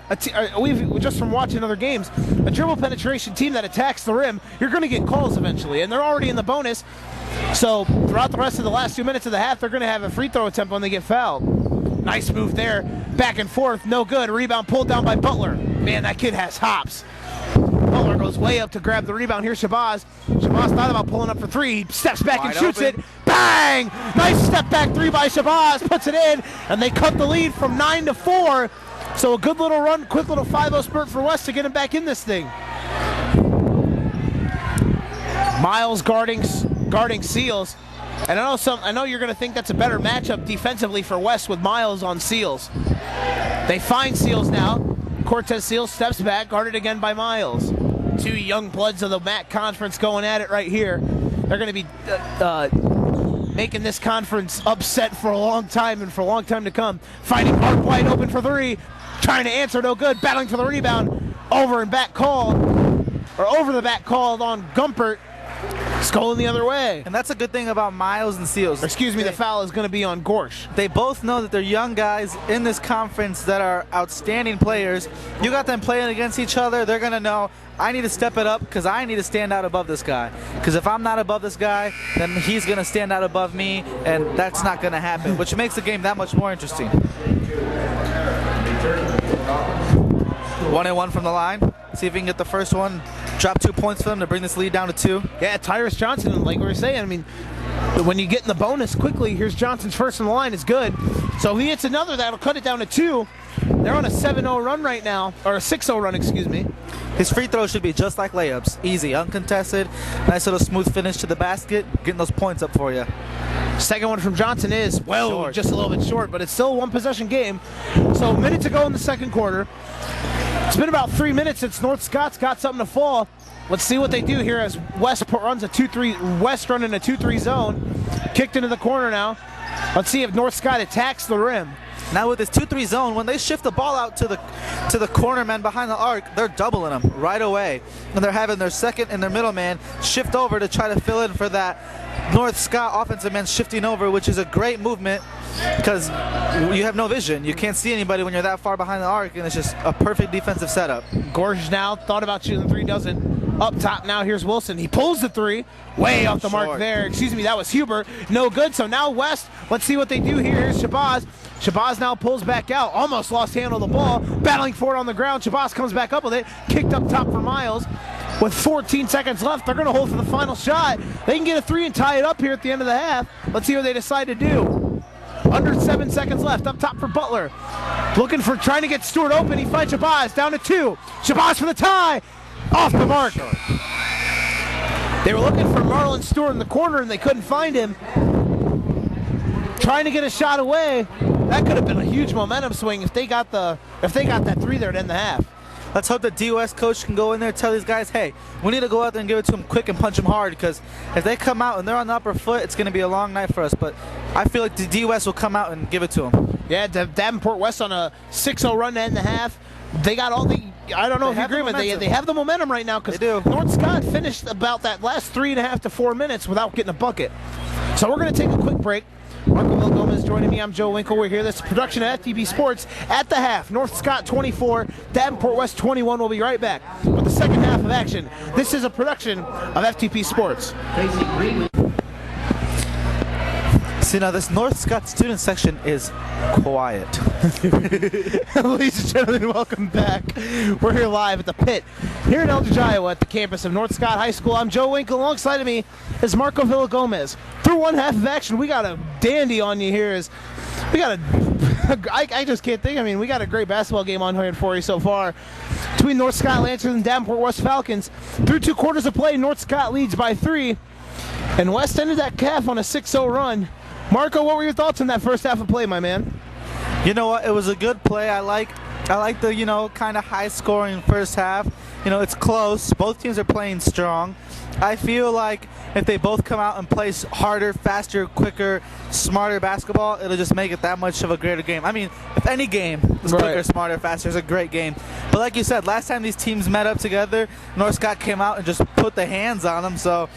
we've just from watching other games, a dribble penetration team that attacks the rim, you're going to get calls eventually, and they're already in the bonus. So throughout the rest of the last 2 minutes of the half, they're going to have a free throw attempt when they get fouled. Nice move there. Back and forth. No good. Rebound pulled down by Butler. Man, that kid has hops. Butler goes way up to grab the rebound. Here's Shabazz. Shabazz thought about pulling up for three. He steps back and shoots it. Bang! Nice step back three by Shabazz. Puts it in, and they cut the lead from 9 to 4. So a good little run, quick little 5-0 spurt for West to get him back in this thing. Miles guarding Seals. And I know you're going to think that's a better matchup defensively for West with Miles on Seals. They find Seals now. Cortez Seals steps back, guarded again by Miles. Two young bloods of the MAC conference going at it right here. They're going to be making this conference upset for a long time and for a long time to come. Finding Mark White open for three. Trying to answer, no good. Battling for the rebound. Over the back called on Gumpert. It's going the other way. And that's a good thing about Miles and Seals. Excuse me, the foul is going to be on Gorsh. They both know that they're young guys in this conference that are outstanding players. You got them playing against each other. They're going to know, I need to step it up because I need to stand out above this guy. Because if I'm not above this guy, then he's going to stand out above me, and that's not going to happen, which makes the game that much more interesting. 1-1 from the line. See if we can get the first one. Drop 2 points for them to bring this lead down to 2. Yeah, Tyrus Johnson, like we were saying, I mean, when you get in the bonus quickly, here's Johnson's first in the line is good. So if he hits another, that'll cut it down to 2. They're on a 7-0 run right now, or a 6-0 run, excuse me. His free throws should be just like layups. Easy, uncontested, nice little smooth finish to the basket, getting those points up for you. Second one from Johnson is, well, just a little bit short, but it's still a one-possession game. So a minute to go in the second quarter. It's been about 3 minutes since North Scott's got something to fall. Let's see what they do here as West runs a 2-3. West running a 2-3 zone. Kicked into the corner now. Let's see if North Scott attacks the rim. Now with this 2-3 zone, when they shift the ball out to the corner man behind the arc, they're doubling them right away. And they're having their second and their middle man shift over to try to fill in for that North Scott offensive man shifting over, which is a great movement because you have no vision. You can't see anybody when you're that far behind the arc, and it's just a perfect defensive setup. Gorge now thought about shooting the three, doesn't. Up top now, here's Wilson. He pulls the three, way off the mark there. Excuse me, that was Huber. No good, so now West, let's see what they do here. Here's Shabazz. Shabazz now pulls back out, almost lost handle of the ball, battling for it on the ground. Shabazz comes back up with it, kicked up top for Miles. With 14 seconds left, they're going to hold for the final shot. They can get a three and tie it up here at the end of the half. Let's see what they decide to do. Under 7 seconds left, up top for Butler. Trying to get Stewart open, he finds Shabazz, down to 2. Shabazz for the tie, off the mark. They were looking for Marlon Stewart in the corner and they couldn't find him. Trying to get a shot away. That could have been a huge momentum swing if they got that three there to end the half. let's hope the DOS coach can go in there and tell these guys, hey, we need to go out there and give it to them quick and punch them hard, because if they come out and they're on the upper foot, it's going to be a long night for us. But I feel like the DOS will come out and give it to them. Yeah, Davenport West on a 6-0 run to end the half. They got all the, I don't know if you agree with it, they have the momentum right now, because North Scott finished about that last 3.5 to 4 minutes without getting a bucket. So we're going to take a quick break. Marco Villagomez joining me. I'm Joe Winkle. We're here. This is production of FTP Sports at the half. North Scott 24, Davenport West 21. We'll be right back with the second half of action. This is a production of FTP Sports. See, now this North Scott student section is quiet. Ladies and gentlemen, welcome back. We're here live at the pit here in Eldridge, Iowa, at the campus of North Scott High School. I'm Joe Winkle. Alongside of me is Marco Villagomez. Through one half of action, we got a dandy on you here. I just can't think. I mean, we got a great basketball game on here for you so far. Between North Scott Lancers and Davenport West Falcons. Through 2 quarters of play, North Scott leads by 3. And West ended that calf on a 6-0 run. Marco, what were your thoughts on that first half of play, my man? You know what? It was a good play. I like the, kind of high-scoring first half. It's close. Both teams are playing strong. I feel like if they both come out and play harder, faster, quicker, smarter basketball, it'll just make it that much of a greater game. I mean, if any game is quicker, smarter, faster, it's a great game. But like you said, last time these teams met up together, North Scott came out and just put the hands on them. So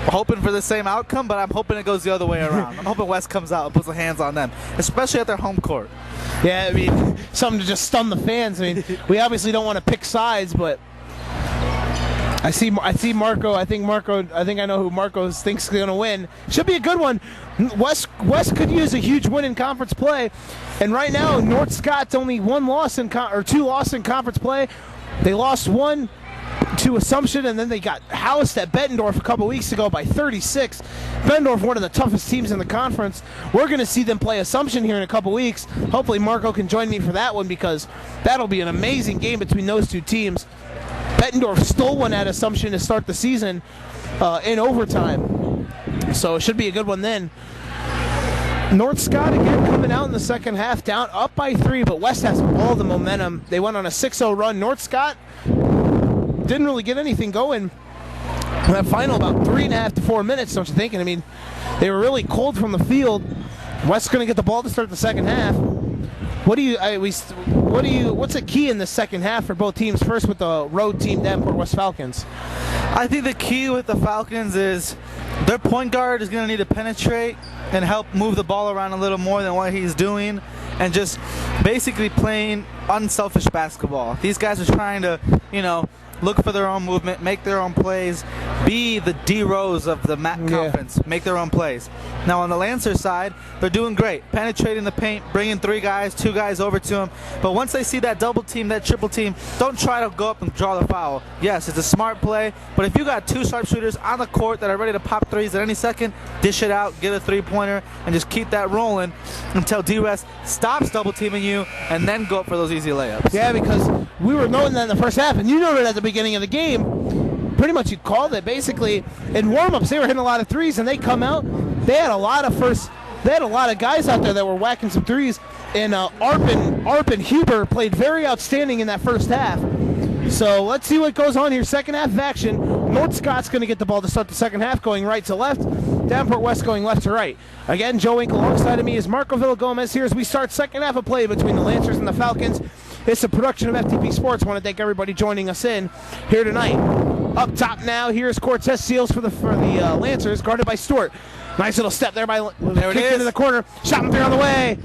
hoping for the same outcome, but I'm hoping it goes the other way around. I'm hoping West comes out and puts the hands on them, especially at their home court. Yeah, I mean, something to just stun the fans. I mean, we obviously don't want to pick sides, but I see Marco. I think I know who Marco thinks is going to win. Should be a good one. West could use a huge win in conference play, and right now North Scott's only 2 losses in conference play. They lost 1 to Assumption, and then they got housed at Bettendorf a couple weeks ago by 36. Bettendorf, one of the toughest teams in the conference. We're going to see them play Assumption here in a couple weeks. Hopefully Marco can join me for that one, because that'll be an amazing game between those 2 teams. Bettendorf stole one at Assumption to start the season in overtime, so it should be a good one then. North Scott again coming out in the second half, down up by 3, but West has all the momentum. They went on a 6-0 run. North Scott didn't really get anything going in that final about 3.5 to 4 minutes, don't you think? I mean, they were really cold from the field. West's going to get the ball to start the second half. What's the key in the second half for both teams? First with the road team, Davenport West Falcons. I think the key with the Falcons is their point guard is going to need to penetrate and help move the ball around a little more than what he's doing, and just basically playing unselfish basketball. These guys are trying to, look for their own movement, make their own plays, be the D-Rose of the MAC conference, make their own plays. Now on the Lancer side, they're doing great, penetrating the paint, bringing 3 guys, 2 guys over to them. But once they see that double team, that triple team, don't try to go up and draw the foul. Yes, it's a smart play, but if you got 2 sharpshooters on the court that are ready to pop threes at any second, dish it out, get a 3-pointer, and just keep that rolling until D-Rest stops double teaming you, and then go up for those easy layups. Yeah, because we were knowing that in the first half, and you noted at the beginning of the game, pretty much you called it. Basically, in warm-ups, they were hitting a lot of threes, and they come out. They had a lot of guys out there that were whacking some threes, and Arp and Huber played very outstanding in that first half. So let's see what goes on here. Second half of action. North Scott's going to get the ball to start the second half, going right to left. Davenport West going left to right. Again, Joe Winkle alongside of me is Marco Villagomez here as we start second half of play between the Lancers and the Falcons. It's a production of FTP Sports. I want to thank everybody joining us in here tonight. Up top now, here's Cortez Seals for the Lancers, guarded by Stewart. Nice little step there by there kicked into the corner. Shot from there on the way.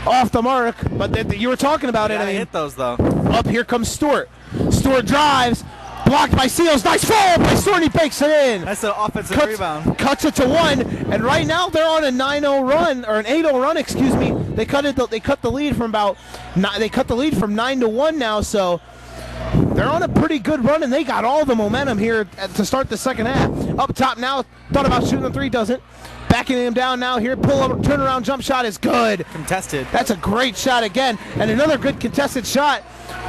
Off the mark, but you were talking about it. I hit those though. Up here comes Stewart. Stewart drives, blocked by Seals. Nice fall by Stewart. He bakes it in. That's an offensive rebound. Cuts it to 1, and right now they're on a 9-0 run, or an 8-0 run, excuse me. They cut the lead from 9 to 1 now. So they're on a pretty good run, and they got all the momentum here to start the second half. Up top now, thought about shooting the 3, doesn't. Backing him down now here. Turnaround jump shot is good. Contested. That's a great shot again. And another good contested shot.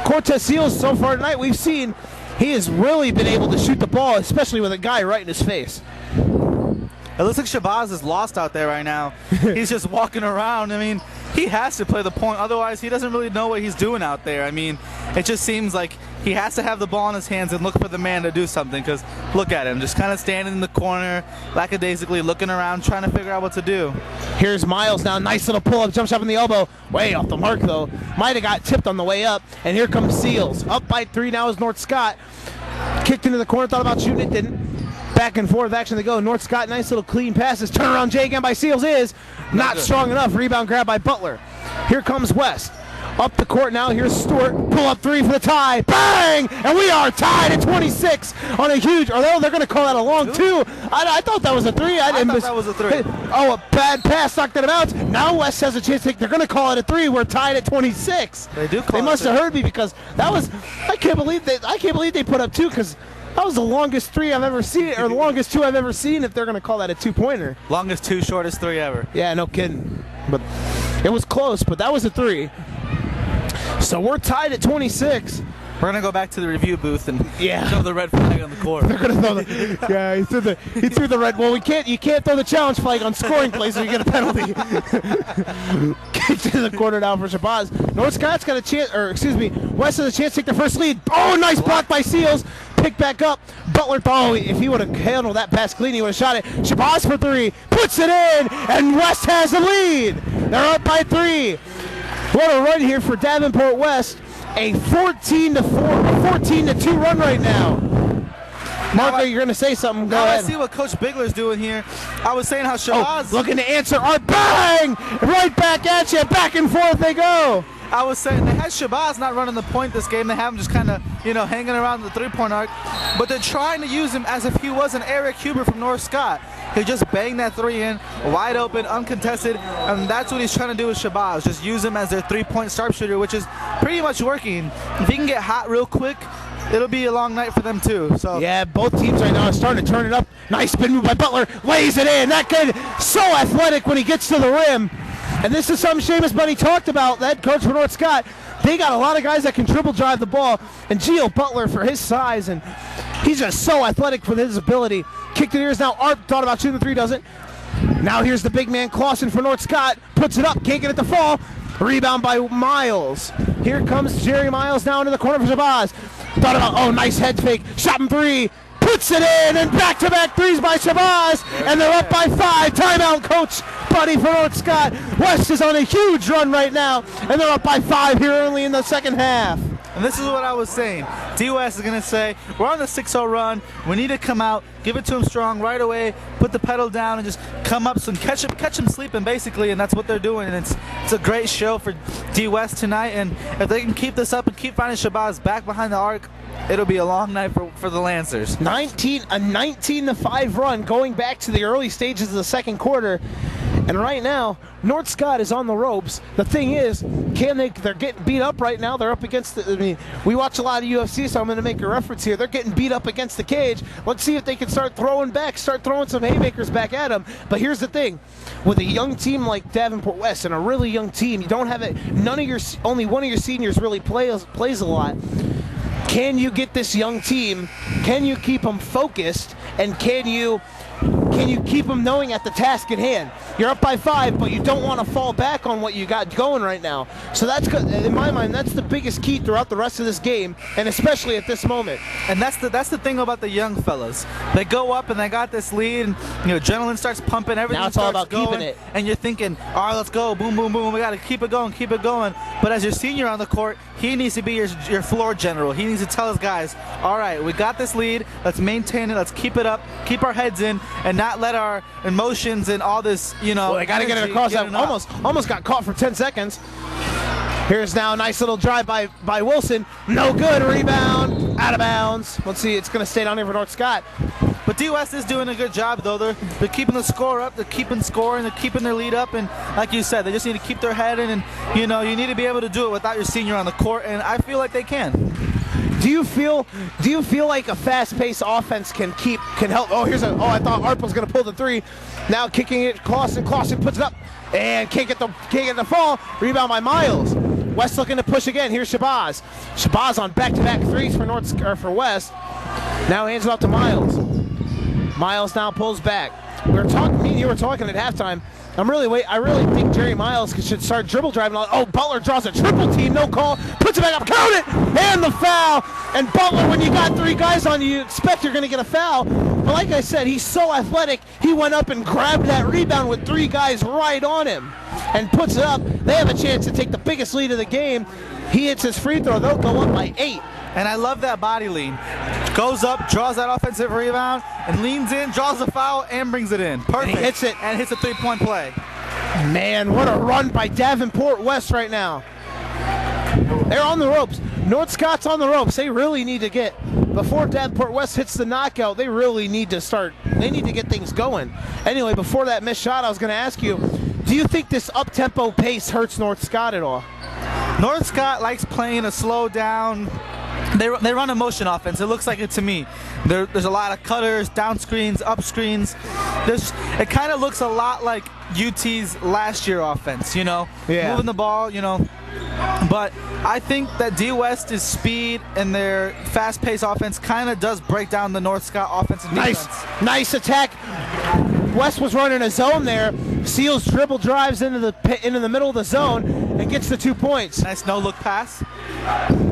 Cortez Seals, so far tonight, we've seen he has really been able to shoot the ball, especially with a guy right in his face. It looks like Shabazz is lost out there right now. He's just walking around. I mean, he has to play the point. Otherwise, he doesn't really know what he's doing out there. I mean, it just seems like he has to have the ball in his hands and look for the man to do something, because look at him, just kind of standing in the corner, lackadaisically looking around, trying to figure out what to do. Here's Miles now. Nice little pull-up, jump shot from the elbow. Way off the mark, though. Might have got tipped on the way up. And here comes Seals. Up by 3 now is North Scott. Kicked into the corner, thought about shooting it, didn't. Back and forth action they go. North Scott, nice little clean passes. Turnaround J again by Seals is not strong enough. Rebound grab by Butler. Here comes West. Up the court now. Here's Stewart. Pull up 3 for the tie. Bang! And we are tied at 26 on a huge. Or they're going to call that a long 2. I thought that was a 3. I thought that was a 3. Oh, a bad pass knocked it out. Now West has a chance to take. They're going to call it a 3. We're tied at 26. They do. They must have heard me, because that was. I can't believe they put up 2, because that was the longest 3 I've ever seen, or the longest 2 I've ever seen, if they're going to call that a 2-pointer. Longest 2, shortest 3 ever. Yeah, no kidding. But it was close, but that was a 3. So we're tied at 26. We're going to go back to the review booth and Yeah. throw the red flag on the court. They're gonna throw the. Yeah, he threw the red. Well, you can't throw the challenge flag on scoring plays, or you get a penalty. Kick to the corner now for Shabazz. North Scott's got a chance, or excuse me, West has a chance to take the first lead. Oh, nice block by Seals. Pick back up. Butler. Oh, if he would have handled that pass clean, he would have shot it. Shabazz for 3, puts it in, and West has the lead. They're up by 3. What a run here for Davenport West. A 14-2 run right now. Marco, you're going to say something. Go ahead. I see what Coach Bigler's doing here. I was saying how Shabazz... looking to answer our bang! Right back at you. Back and forth they go. I was saying they had Shabazz not running the point this game. They have him just kind of, hanging around the 3-point arc. But they're trying to use him as if he was an Eric Huber from North Scott. He just banged that 3 in, wide open, uncontested, and that's what he's trying to do with Shabazz. Just use him as their 3-point sharpshooter, which is pretty much working. If he can get hot real quick, it'll be a long night for them too. So yeah, both teams right now are starting to turn it up. Nice spin move by Butler, lays it in. That kid so athletic when he gets to the rim. And this is something Seamus Buddy talked about, that coach for North Scott. They got a lot of guys that can dribble drive the ball. And Gio Butler, for his size, and he's just so athletic for his ability. Kicked it ears now. Art thought about shooting the 3, doesn't. Now here's the big man Clausen for North Scott. Puts it up, can't get it to fall. Rebound by Miles. Here comes Jerry Miles now into the corner for Shabazz. Thought about, nice head fake. Shot him 3. Puts it in, and back-to-back 3s by Shabazz, and they're up by 5. Timeout, Coach Buddy for North Scott. West is on a huge run right now, and they're up by 5 here early in the second half. And this is what I was saying. D-West is going to say, we're on the 6-0 run. We need to come out, give it to him strong right away, put the pedal down, and just come up and catch him sleeping, basically, and that's what they're doing. And it's a great show for D-West tonight, and if they can keep this up and keep finding Shabazz back behind the arc, it'll be a long night for the Lancers. 19-5 run going back to the early stages of the second quarter. And right now, North Scott is on the ropes. The thing is, they're getting beat up right now. They're up against we watch a lot of UFC, so I'm going to make a reference here. They're getting beat up against the cage. Let's see if they can start throwing some haymakers back at them. But here's the thing. With a young team like Davenport West and a really young team, you don't have it. Only one of your seniors really plays a lot. Can you get this young team? Can you keep them focused? And can you keep them knowing at the task at hand? You're up by 5, but you don't want to fall back on what you got going right now. So that's good. In my mind, that's the biggest key throughout the rest of this game, and especially at this moment. And that's the thing about the young fellas. They go up and they got this lead, and adrenaline starts pumping. Everything now it's starts all about going, keeping it. And you're thinking, all right, let's go, boom, boom, boom. We got to keep it going. But as your senior on the court, he needs to be your floor general. He needs to tell his guys, all right, we got this lead. Let's maintain it. Let's keep it up. Keep our heads in, and not let our emotions and all this, Well, they got to get it across. That almost got caught for 10 seconds. Here's now a nice little drive by Wilson. No good. Rebound. Out of bounds. Let's see. It's going to stay down here for North Scott. But D-West is doing a good job, though. They're keeping the score up. They're keeping scoring. They're keeping their lead up. And like you said, they just need to keep their head in. And, you need to be able to do it without your senior on the court. And I feel like they can. Do you feel like a fast-paced offense can help? I thought Arp was going to pull the 3. Now kicking it, Clausen puts it up and can't get the fall. Rebound by Miles. West looking to push again. Here's Shabazz. Shabazz on back-to-back 3s for West. Now hands it off to Miles. Miles now pulls back. Me and you were talking at halftime. I really think Jerry Miles should start dribble driving. Oh, Butler draws a triple team, no call, puts it back up, count it, and the foul. And Butler, when you got 3 guys on you, expect you're going to get a foul. But like I said, he's so athletic, he went up and grabbed that rebound with 3 guys right on him and puts it up. They have a chance to take the biggest lead of the game. He hits his free throw, they'll go up by 8. And I love that body lean. Goes up, draws that offensive rebound, and leans in, draws the foul, and brings it in. Perfect. And he hits it. And hits a 3-point play. Man, what a run by Davenport West right now. They're on the ropes. North Scott's on the ropes. They really need to get, before Davenport West hits the knockout, they really need to start, they need to get things going. Anyway, before that missed shot, I was going to ask you, do you think this up-tempo pace hurts North Scott at all? North Scott likes playing a slow down. They run a motion offense. It looks like it to me. There's a lot of cutters, down screens, up screens. It kind of looks a lot like UT's last year offense, you know, moving the ball, you know. But I think that D West's speed and their fast-paced offense kind of does break down the North Scott offensive defense. Nice attack. West was running a zone there. Seals dribble drives into the middle of the zone and gets the 2 points. Nice no-look pass.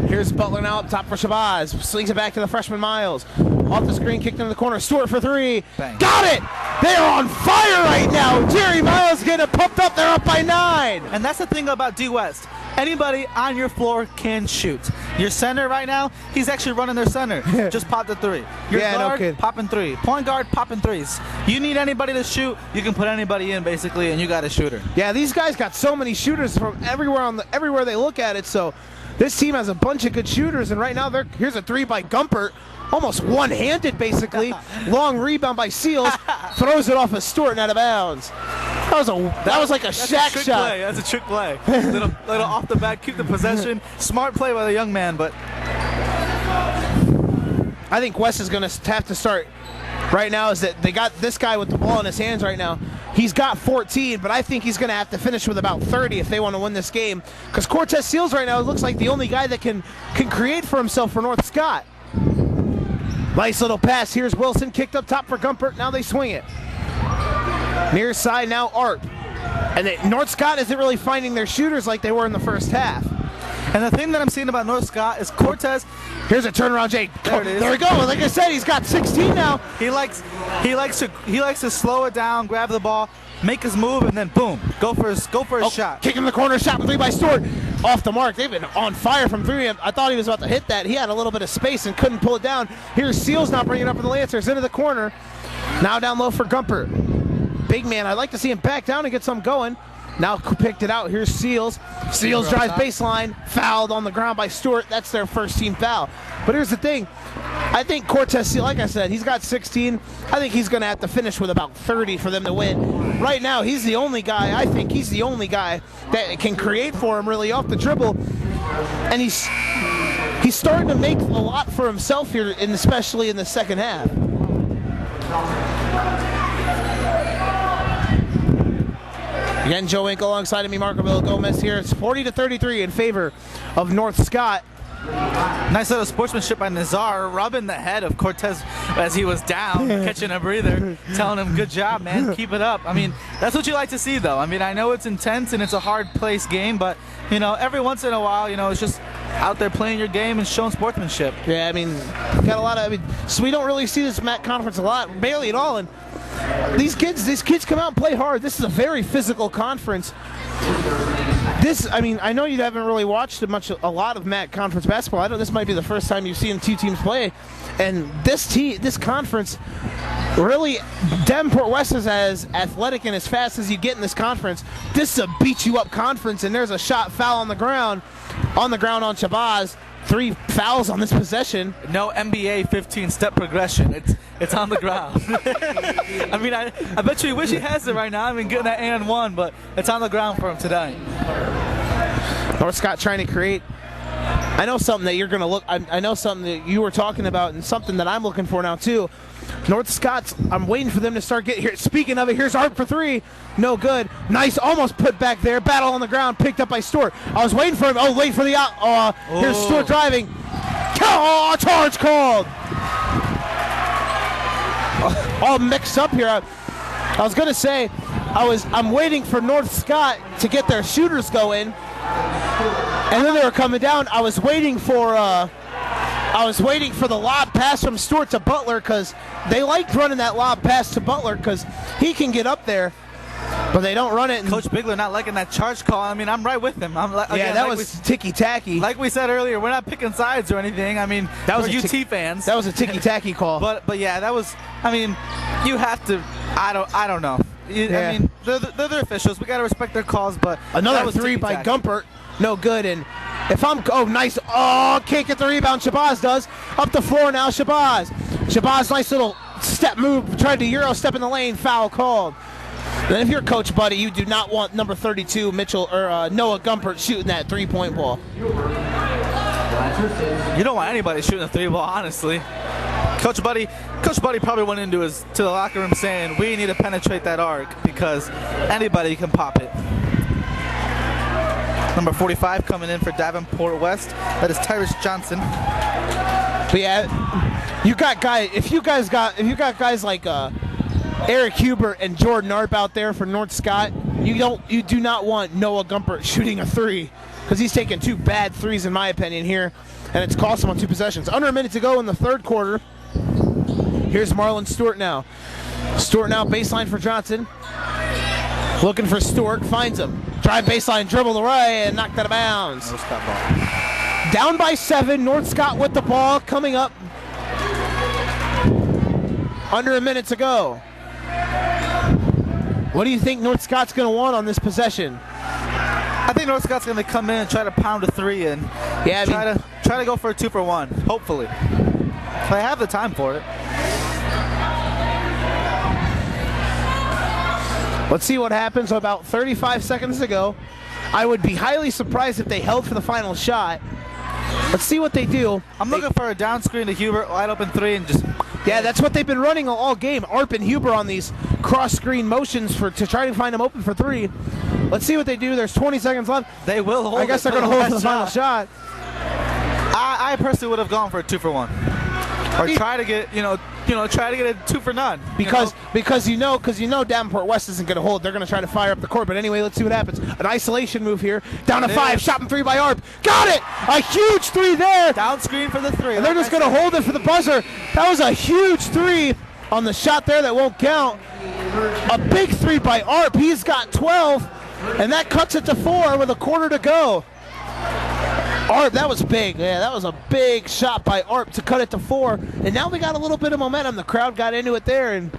Here's Butler now up top for Shabazz. Slings it back to the freshman Miles. Off the screen, kicked into the corner. Stewart for 3. Bang. Got it! They're on fire right now. Jerry Miles getting pumped up. They're up by 9. And that's the thing about D West. Anybody on your floor can shoot. Your center right now, he's actually running their center. Just popped a 3. Your guard, popping 3. Point guard, popping 3s. You need anybody to shoot, you can put anybody in basically, and you got a shooter. Yeah, these guys got so many shooters from everywhere they look at it. So this team has a bunch of good shooters, and right now here's a 3 by Gumpert. Almost one-handed, basically. Long rebound by Seals. Throws it off of Stewart and out of bounds. That was like a Shaq shot. That's a trick play. little off the back, keep the possession. Smart play by the young man, but I think West is going to have to start right now. Is that they got this guy with the ball in his hands right now. He's got 14, but I think he's going to have to finish with about 30 if they want to win this game. Because Cortez Seals right now looks like the only guy that can create for himself for North Scott. Nice little pass. Here's Wilson, kicked up top for Gumpert. Now they swing it. Near side now, Art. And North Scott isn't really finding their shooters like they were in the first half. And the thing that I'm seeing about North Scott is Cortez. Here's a turnaround, Jake. There it is. There we go. Like I said, he's got 16 now. He likes to slow it down, grab the ball, make his move, and then boom, go for his shot. Kick in the corner, shot for 3 by Stewart. Off the mark. They've been on fire from 3. I thought he was about to hit that. He had a little bit of space and couldn't pull it down. Here's Seals now bringing it up for the Lancers into the corner. Now down low for Gumpert. Big man, I'd like to see him back down and get something going. Now picked it out. Here's Seals. Seals drives baseline. Fouled on the ground by Stewart. That's their first team foul. But here's the thing. I think Cortez, like I said, he's got 16. I think he's going to have to finish with about 30 for them to win. Right now, he's the only guy, I think he's the only guy that can create for him really off the dribble. And he's starting to make a lot for himself here, especially in the second half. Again, Joe Winkle alongside of me, Marco Gomez here. It's 40-33 in favor of North Scott. Nice little sportsmanship by Nazar, rubbing the head of Cortez as he was down, catching a breather, telling him, good job, man, keep it up. I mean, that's what you like to see, though. I mean, I know it's intense and it's a hard-placed game, but, you know, every once in a while, you know, it's just out there playing your game and showing sportsmanship. Yeah, I mean, got a lot of, so we don't really see this MAC conference a lot, barely at all, and these kids come out and play hard. This is a very physical conference. I mean, I know you haven't really watched a lot of MAC conference basketball. I know this might be the first time you've seen 2 teams play, and this conference, really, Davenport West is as athletic and as fast as you get in this conference. This is a beat you up conference, and there's a shot foul on the ground on Shabazz. 3 fouls on this possession. No NBA 15-step progression. It's on the ground. I mean, I bet you wish he has it right now. I mean, getting that and 1, but it's on the ground for him today. North Scott trying to create. I know something that you're going to look. I know something that you were talking about, and something that I'm looking for now too. North Scott's. I'm waiting for them to start getting here. Speaking of it, here's Art for 3. No good. Nice, almost put back there. Battle on the ground, picked up by Stewart. I was waiting for him. Oh, wait for the out. Here's Stewart driving. Oh, charge called. All mixed up here. I was going to say, I'm waiting for North Scott to get their shooters going, and then they were coming down. I was waiting for the lob pass from Stewart to Butler because they liked running that lob pass to Butler because he can get up there, but they don't run it. Coach Bigler not liking that charge call. I mean, I'm right with him. That was ticky-tacky. Like we said earlier, we're not picking sides or anything. I mean, that was UT fans. That was a ticky-tacky call. But yeah, that was. I mean, you have to. I don't know. Yeah. I mean, they're the officials. We got to respect their calls. But another three by Gumpert, no good. And if I'm nice. Oh, can't get the rebound. Shabazz does. Up the floor now. Shabazz, nice little step move. Tried to Euro step in the lane. Foul called. Then if you're Coach Buddy, you do not want number 32 Mitchell or Noah Gumpert shooting that three-point ball. You don't want anybody shooting a three ball, honestly. Coach Buddy probably went into the locker room saying we need to penetrate that arc because anybody can pop it. Number 45 coming in for Davenport West. That is Tyrus Johnson. But yeah, you got guys. If you got guys like Eric Huber and Jordan Arp out there for North Scott, you do not want Noah Gumpert shooting a three because he's taking two bad threes in my opinion here, and it's cost him on 2 possessions. Under a minute to go in the third quarter. Here's Marlon Stewart now. Stewart now baseline for Johnson. Looking for Stewart, finds him. Drive baseline, dribble the right, and knocked out of bounds. Down by 7, North Scott with the ball coming up. Under a minute to go. What do you think North Scott's going to want on this possession? I think North Scott's going to come in and try to pound a three and try to go for a 2 for 1, hopefully. They have the time for it. Let's see what happens. About 35 seconds to go. I would be highly surprised if they held for the final shot. Let's see what they do. I'm looking for a down screen to Huber, wide open three, and just... Yeah, that's what they've been running all game. Arp and Huber on these cross-screen motions to try to find him open for three. Let's see what they do. There's 20 seconds left. They will hold. I guess they're going to hold for the final shot. I personally would have gone for a 2 for 1, or try to get try to get a 2 for none. Because Davenport West isn't going to hold. They're going to try to fire up the court. But anyway, let's see what happens. An isolation move here. Down to 5. Shot from 3 by Arp. Got it. A huge 3 there. Down screen for the 3. And they're just going to hold it for the buzzer. That was a huge 3 on the shot there that won't count. A big 3 by Arp. He's got 12, and that cuts it to 4 with a quarter to go. Arp, that was big. Yeah, that was a big shot by Arp to cut it to 4. And now we got a little bit of momentum. The crowd got into it there, and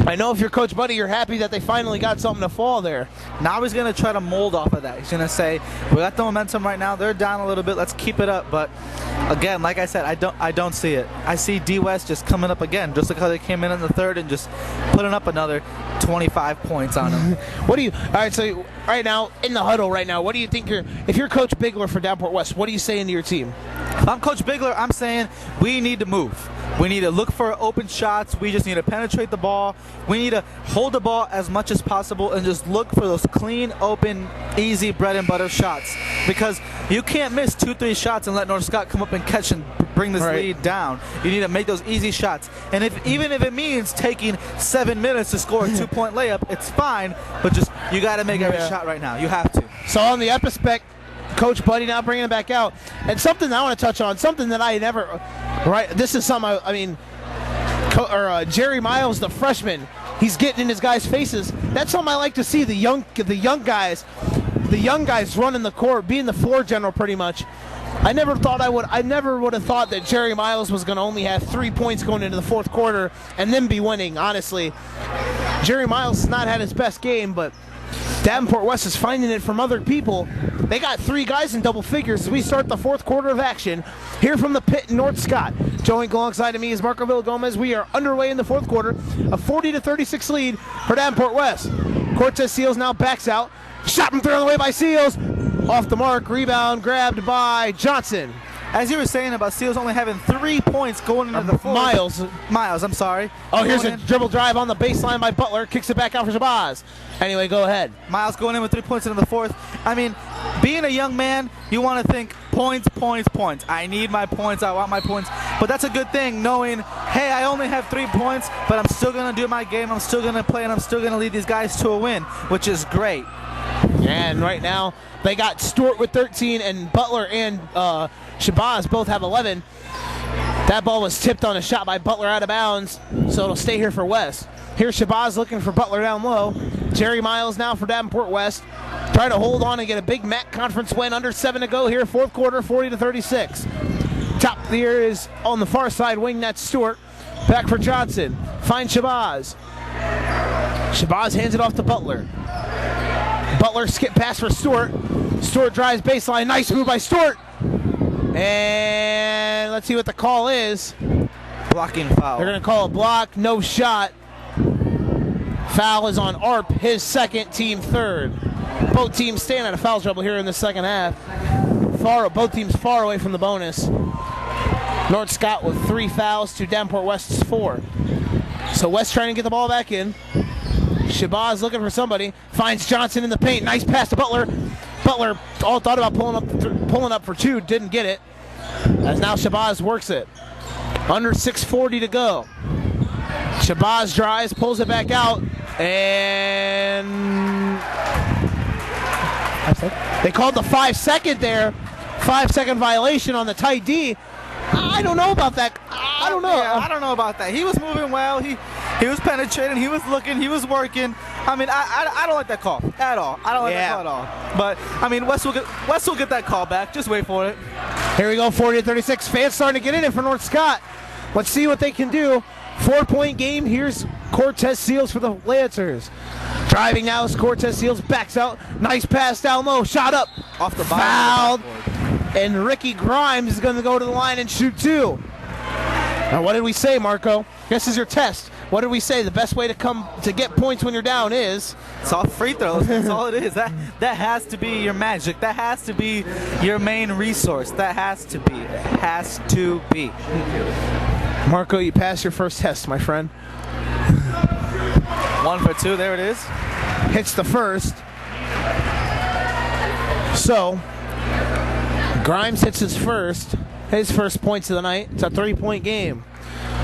I know if you're Coach Buddy, you're happy that they finally got something to fall there. Now he's going to try to mold off of that. He's going to say, we got the momentum right now. They're down a little bit. Let's keep it up. But again, like I said, I don't see it. I see D West just coming up again, just like how they came in the third and just putting up another 25 points on them. All right, so right now, in the huddle right now, what do you think if you're Coach Bigler for Davenport West, what are you saying to your team? If I'm Coach Bigler, I'm saying we need to move. We need to look for open shots. We just need to penetrate the ball. We need to hold the ball as much as possible and just look for those clean, open, easy bread and butter shots. Because you can't miss 2-3 shots and let North Scott come up and catch and bring this lead down. You need to make those easy shots. And even if it means taking 7 minutes to score a 2-point layup, it's fine. But just you got to make every shot right now. You have to. So on the Epispec, Coach Buddy now bringing it back out. And something I want to touch on, something that I never, this is something, Jerry Miles, the freshman, he's getting in his guys' faces. That's something I like to see, the young guys running the court, being the floor general pretty much. I never would have thought that Jerry Miles was going to only have 3 points going into the fourth quarter and then be winning, honestly. Jerry Miles has not had his best game, but Davenport West is finding it from other people. They got 3 guys in double figures as we start the fourth quarter of action. Here from the pit in North Scott. Joining alongside of me is Marco Villagomez. We are underway in the fourth quarter. A 40-36 lead for Davenport West. Cortez Seals now backs out. Shot from 3 on the way by Seals. Off the mark. Rebound grabbed by Johnson. as you were saying about Seals only having 3 points going into the fourth. Miles, I'm sorry. Oh, here's a dribble drive on the baseline by Butler. Kicks it back out for Shabazz. Anyway, go ahead. Miles going in with 3 points into the fourth. I mean, being a young man, you want to think points, points, points. I need my points. I want my points. But that's a good thing, knowing, hey, I only have 3 points, but I'm still going to do my game. I'm still going to play, and I'm still going to lead these guys to a win, which is great. And right now, they got Stewart with 13, and Butler and Shabazz both have 11. That ball was tipped on a shot by Butler out of bounds, so it'll stay here for West. Here's Shabazz looking for Butler down low. Jerry Miles now for Davenport West. Trying to hold on and get a big MAC conference win. Under 7 to go here, fourth quarter, 40-36. Top of the year is on the far side wing. That's Stewart. Back for Johnson. Finds Shabazz. Shabazz hands it off to Butler. Butler skip pass for Stewart. Stewart drives baseline. Nice move by Stewart. And let's see what the call is. Blocking foul. They're going to call a block. No shot. Foul is on Arp, his second, team third. Both teams staying at a foul trouble here in the second half. Both teams far away from the bonus. North Scott with 3 fouls to Davenport West's 4. So West trying to get the ball back in. Shabazz looking for somebody. Finds Johnson in the paint. Nice pass to Butler. Butler all thought about pulling up for 2. Didn't get it. As now Shabazz works it. Under 6:40 to go. Shabazz drives, pulls it back out, and they called the 5-second there. 5-second violation on the tight D. I don't know about that. I don't know. Yeah, I don't know about that. He was moving well. He was penetrating. He was looking. He was working. I mean, I don't like that call at all. I don't like that call at all. But I mean, West will get that call back. Just wait for it. Here we go. 40-36. Fans starting to get in it for North Scott. Let's see what they can do. 4-point game. Here's Cortez Seals for the Lancers. Driving now is Cortez Seals. Backs out. Nice pass down low. Shot up. Off the fouled. And Ricky Grimes is going to go to the line and shoot 2. Now, what did we say, Marco? This is your test. What did we say? The best way to get points when you're down is? It's all free throws. That's all it is. That has to be your magic. That has to be your main resource. That has to be. It has to be. Marco, you passed your first test, my friend. 1 for 2. There it is. Hits the first. So, Grimes hits his first points of the night. It's a 3-point game.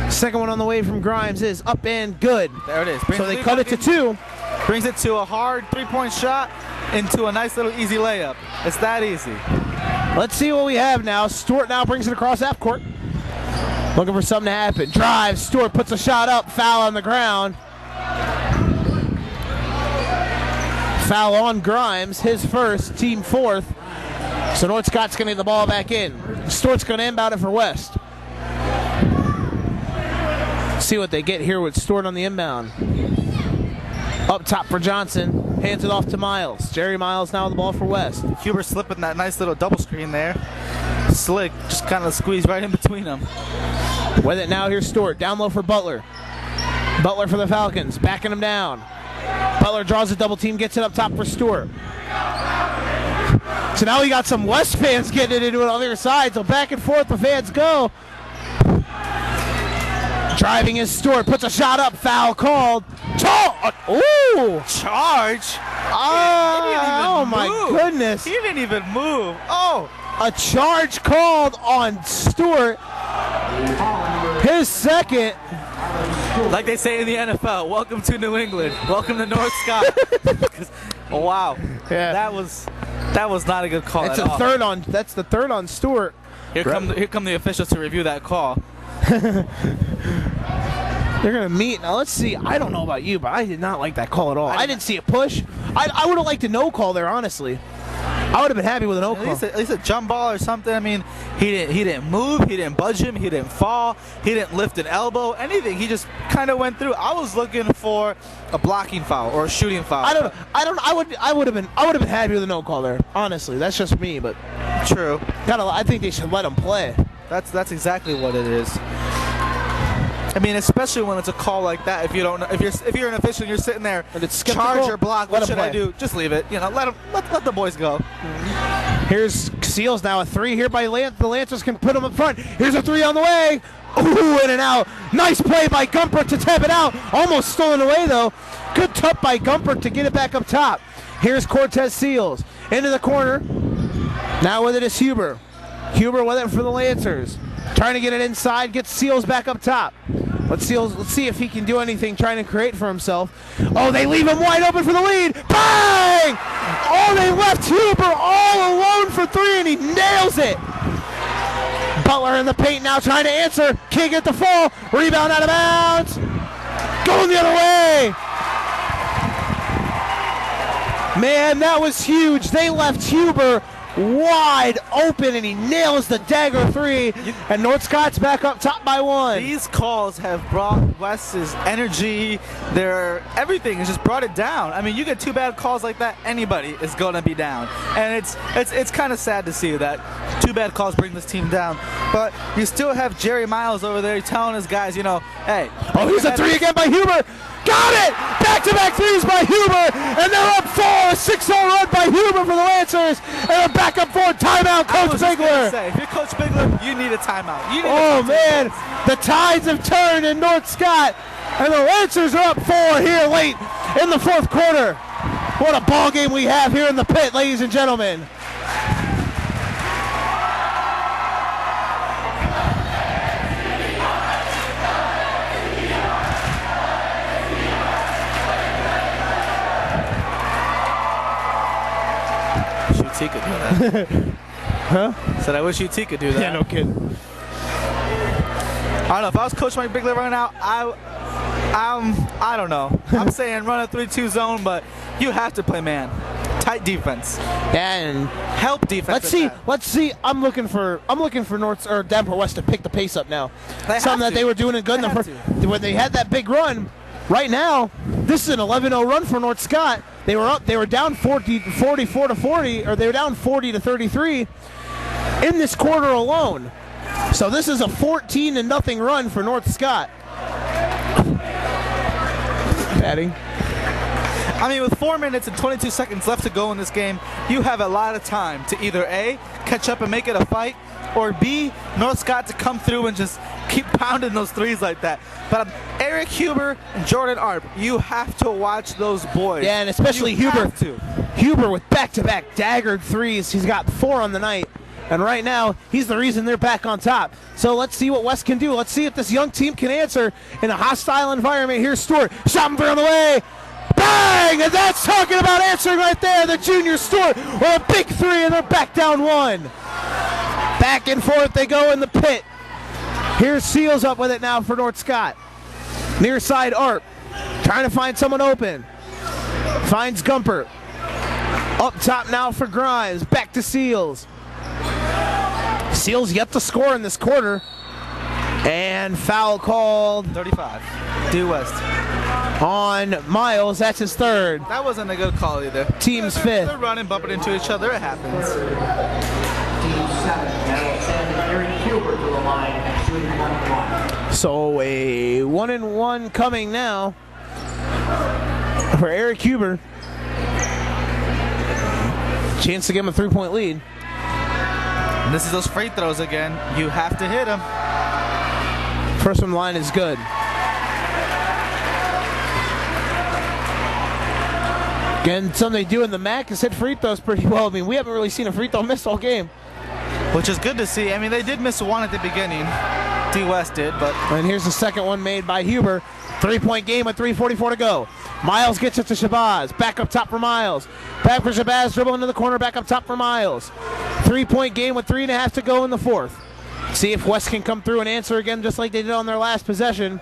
Second one on the way from Grimes is up and good. There it is. So they cut it to 2. Brings it to a hard 3-point shot into a nice little easy layup. It's that easy. Let's see what we have now. Stewart now brings it across half court. Looking for something to happen. Drives. Stewart puts a shot up. Foul on the ground. Foul on Grimes. His first. Team fourth. So North Scott's going to get the ball back in. Stewart's going to inbound it for West. See what they get here with Stewart on the inbound. Up top for Johnson. Hands it off to Miles. Jerry Miles now with the ball for West. Huber slipping that nice little double screen there. Slick just kind of squeezed right in between them. With it now, here's Stewart. Down low for Butler. Butler for the Falcons. Backing him down. Butler draws a double team. Gets it up top for Stewart. So now we got some West fans getting it into it on the other side. So back and forth the fans go. Driving is Stewart. Puts a shot up. Foul called. Ooh! Charge? Oh my goodness. He didn't even move. Oh! A charge called on Stewart. His second. Like they say in the NFL, welcome to New England. Welcome to North Scott. Wow. Yeah. That was not a good call It's at all. That's the third on Stewart. Here come the officials to review that call. They're going to meet. Now, let's see. I don't know about you, but I did not like that call at all. I didn't see a push. I would have liked a no call there, honestly. I would have been happy with a no call. At least a jump ball or something. I mean, he didn't move. He didn't budge him. He didn't fall. He didn't lift an elbow. Anything. He just kind of went through. I was looking for a blocking foul or a shooting foul. I would have been happy with a no call there. Honestly, that's just me, but true. I think they should let him play. That's exactly what it is. I mean, especially when it's a call like that. If you're an official, and you're sitting there, and it's charge or block. What should play. I do? Just leave it. Let the boys go. Here's Seals now a three here by Lance. The Lancers can put them up front. Here's a three on the way. Ooh, in and out. Nice play by Gumpert to tap it out. Almost stolen away, though. Good tuck by Gumpert to get it back up top. Here's Cortez Seals. Into the corner. Now with it is Huber. Huber with it for the Lancers. Trying to get it inside. Gets Seals back up top. Let's see if he can do anything trying to create for himself. Oh, they leave him wide open for the lead. Bang! Oh, they left Huber all alone for three, and he nails it. Butler in the paint now trying to answer. Can't get the fall. Rebound out of bounds. Going the other way. Man, that was huge. They left Huber wide open, and he nails the dagger three, and North Scott's back up top by one. These calls have brought West's energy, their everything has just brought it down. I mean, you get two bad calls like that, anybody is going to be down, and it's kind of sad to see that two bad calls bring this team down. But you still have Jerry Miles over there telling his guys, you know, hey. Oh, here's a three again by Huber. Got it! Back-to-back threes by Huber, and they're up 4. A 6-0 run by Huber for the Lancers, and they're back up 4. Timeout, Coach Bigler. If you're Coach Bigler, you need a timeout. Man, the tides have turned in North Scott, and the Lancers are up 4 here late in the fourth quarter. What a ball game we have here in the pit, ladies and gentlemen. He could do that. Huh? Said I wish UT could do that. Yeah, no kidding. I don't know. If I was Coach Mike Bigler right now, I don't know. I'm saying run a 3-2 zone, but you have to play man. Tight defense. And help defense. Let's see. I'm looking for North or Davenport West to pick the pace up now. Something that they were doing it good when they had that big run. Right now, this is an 11-0 run for North Scott. They were down 44 to 40, or they were down 40 to 33 in this quarter alone. So this is a 14-0 run for North Scott. Patty. I mean, with 4 minutes and 22 seconds left to go in this game, you have a lot of time to either A, catch up and make it a fight, or B, North Scott to come through and just keep pounding those threes like that. But Eric Huber and Jordan Arp, you have to watch those boys. Yeah, and especially Huber. Huber with back-to-back daggered threes. He's got 4 on the night. And right now, he's the reason they're back on top. So let's see what West can do. Let's see if this young team can answer in a hostile environment. Here's Stewart. Shot from on the way. Bang! And that's talking about answering right there. The junior Stewart with a big three, and they're back down 1. Back and forth they go in the pit. Here's Seals up with it now for North Scott. Near side Arp. Trying to find someone open. Finds Gumpert. Up top now for Grimes. Back to Seals. Seals yet to score in this quarter. And foul called. 35. Due West. On Miles. That's his third. That wasn't a good call either. Team's fifth. They're running, bumping into each other. It happens. Team 7 now send Eric Huber to the line, shooting 1-1. So a 1-1 coming now for Eric Huber. Chance to give him a 3-point lead. And this is those free throws again. You have to hit them. First one line is good. Again, something they do in the MAC is hit free throws pretty well. I mean, we haven't really seen a free throw miss all game. Which is good to see. I mean, they did miss one at the beginning. D West did, but. And here's the second one made by Huber. 3-point game with 3:44 to go. Miles gets it to Shabazz. Back up top for Miles. Back for Shabazz, dribble into the corner, back up top for Miles. 3-point game with 3.5 to go in the fourth. See if West can come through and answer again just like they did on their last possession.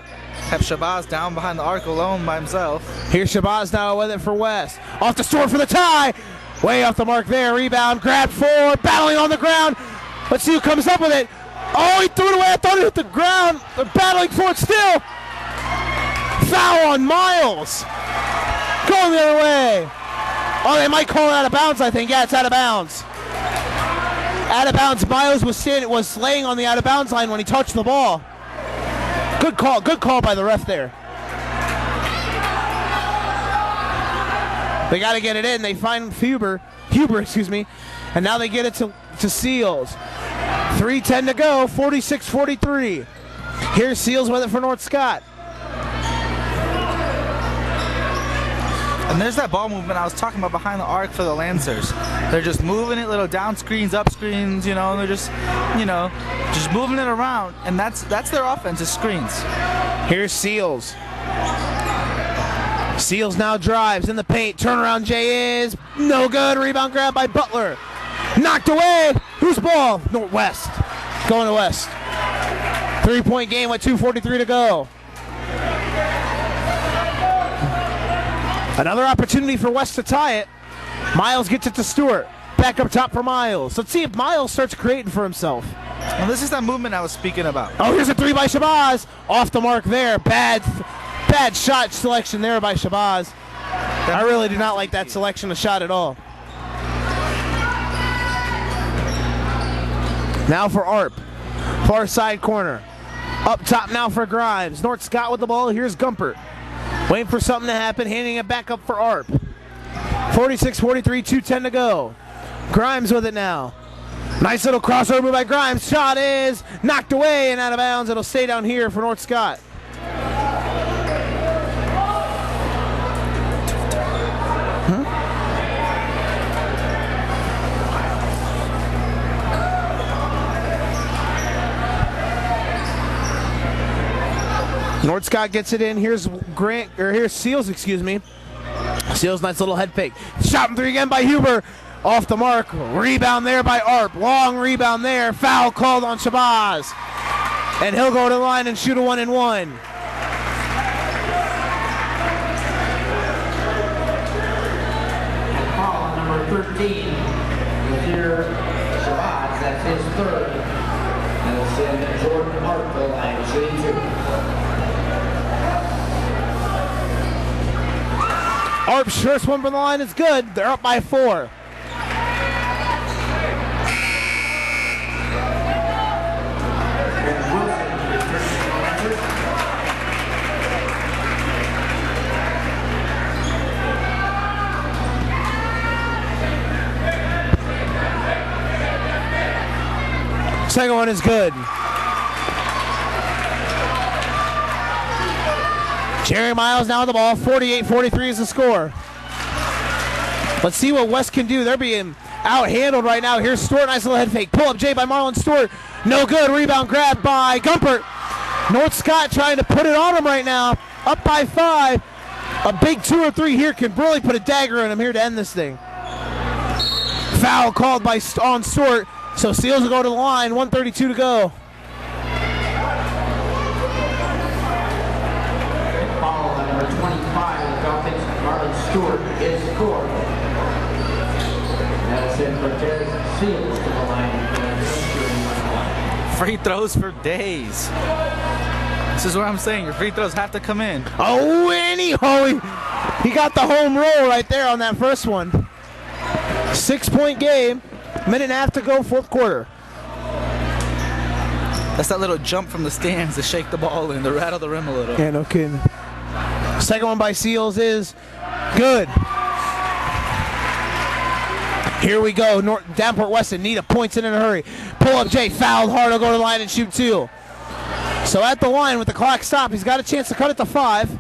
Have Shabazz down behind the arc alone by himself. Here's Shabazz now with it for West. Off the store for the tie. Way off the mark there. Rebound, grab forward, battling on the ground. Let's see who comes up with it. Oh, he threw it away. I thought it hit the ground. They're battling for it still. Foul on Miles. Going the other way. Oh, they might call it out of bounds, I think. Yeah, it's out of bounds. Out of bounds. Miles was laying on the out of bounds line when he touched the ball. Good call by the ref there. They got to get it in. They find Huber, and now they get it to to Seals. 3:10 to go, 46-43. Here's Seals with it for North Scott. And there's that ball movement I was talking about behind the arc for the Lancers. They're just moving it, little down screens, up screens, you know, and they're just, you know, just moving it around, and that's their offense, is screens. Here's Seals. Seals now drives in the paint. Turnaround J is no good. Rebound grab by Butler. Knocked away. Whose ball? West. Going to West. 3-point game with 2:43 to go. Another opportunity for West to tie it. Miles gets it to Stewart. Back up top for Miles. Let's see if Miles starts creating for himself. Well, this is that movement I was speaking about. Oh, here's a three by Shabazz. Off the mark there. Bad shot selection there by Shabazz. I really do not like that selection of shot at all. Now for Arp. Far side corner. Up top now for Grimes. North Scott with the ball. Here's Gumpert. Waiting for something to happen. Handing it back up for Arp. 46-43, 2:10 to go. Grimes with it now. Nice little crossover by Grimes. Shot is knocked away and out of bounds. It'll stay down here for North Scott. North Scott gets it in. Here's Seals, excuse me. Seals, nice little head fake. Shot from three again by Huber. Off the mark. Rebound there by Arp. Long rebound there. Foul called on Shabazz. And he'll go to the line and shoot a 1-and-1. And foul on number 13. Here, Shabazz, that's his third. And it'll send Jordan Hart to the line, shooting 2. Arp's first one from the line is good. They're up by 4. Second one is good. Jerry Miles now with the ball. 48-43 is the score. Let's see what West can do. They're being out-handled right now. Here's Stewart. Nice little head fake. Pull-up J by Marlon Stewart. No good. Rebound grab by Gumpert. North Scott trying to put it on him right now. Up by 5. A big 2 or 3 here can really put a dagger in him here to end this thing. Foul called on Stewart. So Seals will go to the line. 1:32 to go. Stewart is scored. That's it for Terry Seals to the line. Free throws for days. This is what I'm saying. Your free throws have to come in. Oh, and he got the home roll right there on that first one. 6-point game. Minute and a half to go, fourth quarter. That's that little jump from the stands to shake the ball in, to rattle the rim a little. Yeah, no kidding. Second one by Seals is good. Here we go. Davenport Weston need a points in a hurry. Pull up Jay, fouled hard. He'll go to the line and shoot 2. So at the line with the clock stopped, he's got a chance to cut it to 5.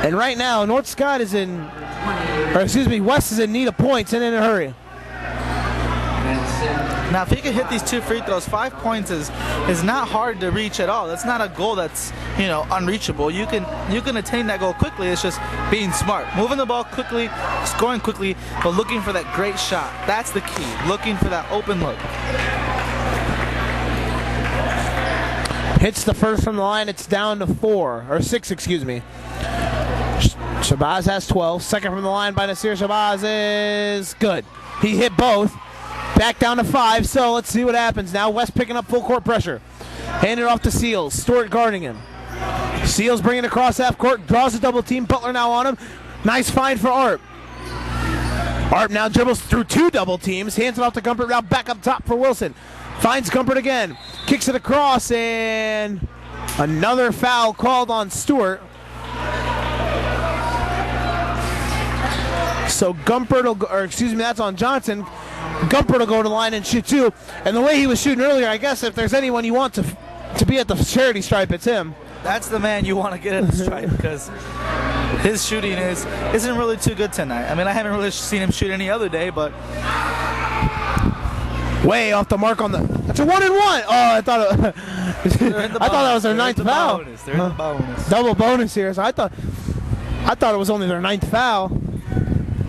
And right now, North Scott is West is in need of points and in a hurry. Now, if he can hit these 2 free throws, 5 points is not hard to reach at all. That's not a goal that's, unreachable. You can attain that goal quickly. It's just being smart, moving the ball quickly, scoring quickly, but looking for that great shot. That's the key. Looking for that open look. Hits the first from the line. It's down to 6, excuse me. Shabazz has 12. Second from the line by Nasir Shabazz is good. He hit both. Back down to 5, so let's see what happens now. West picking up full court pressure. Hand it off to Seals. Stewart guarding him. Seals bringing it across half court. Draws a double team. Butler now on him. Nice find for Arp. Arp now dribbles through 2 double teams. Hands it off to Gumpert. Now back up top for Wilson. Finds Gumpert again. Kicks it across, and another foul called on Stewart. So Gumpert that's on Johnson. Gumper to go to the line and shoot 2. And the way he was shooting earlier, I guess if there's anyone you want to be at the charity stripe, it's him. That's the man you want to get at the stripe because his shooting isn't really too good tonight. I mean, I haven't really seen him shoot any other day, but way off the mark on the. That's a 1-1. Oh, I thought that was their ninth foul. They're in the bonus. Double bonus here. So I thought it was only their 9th foul.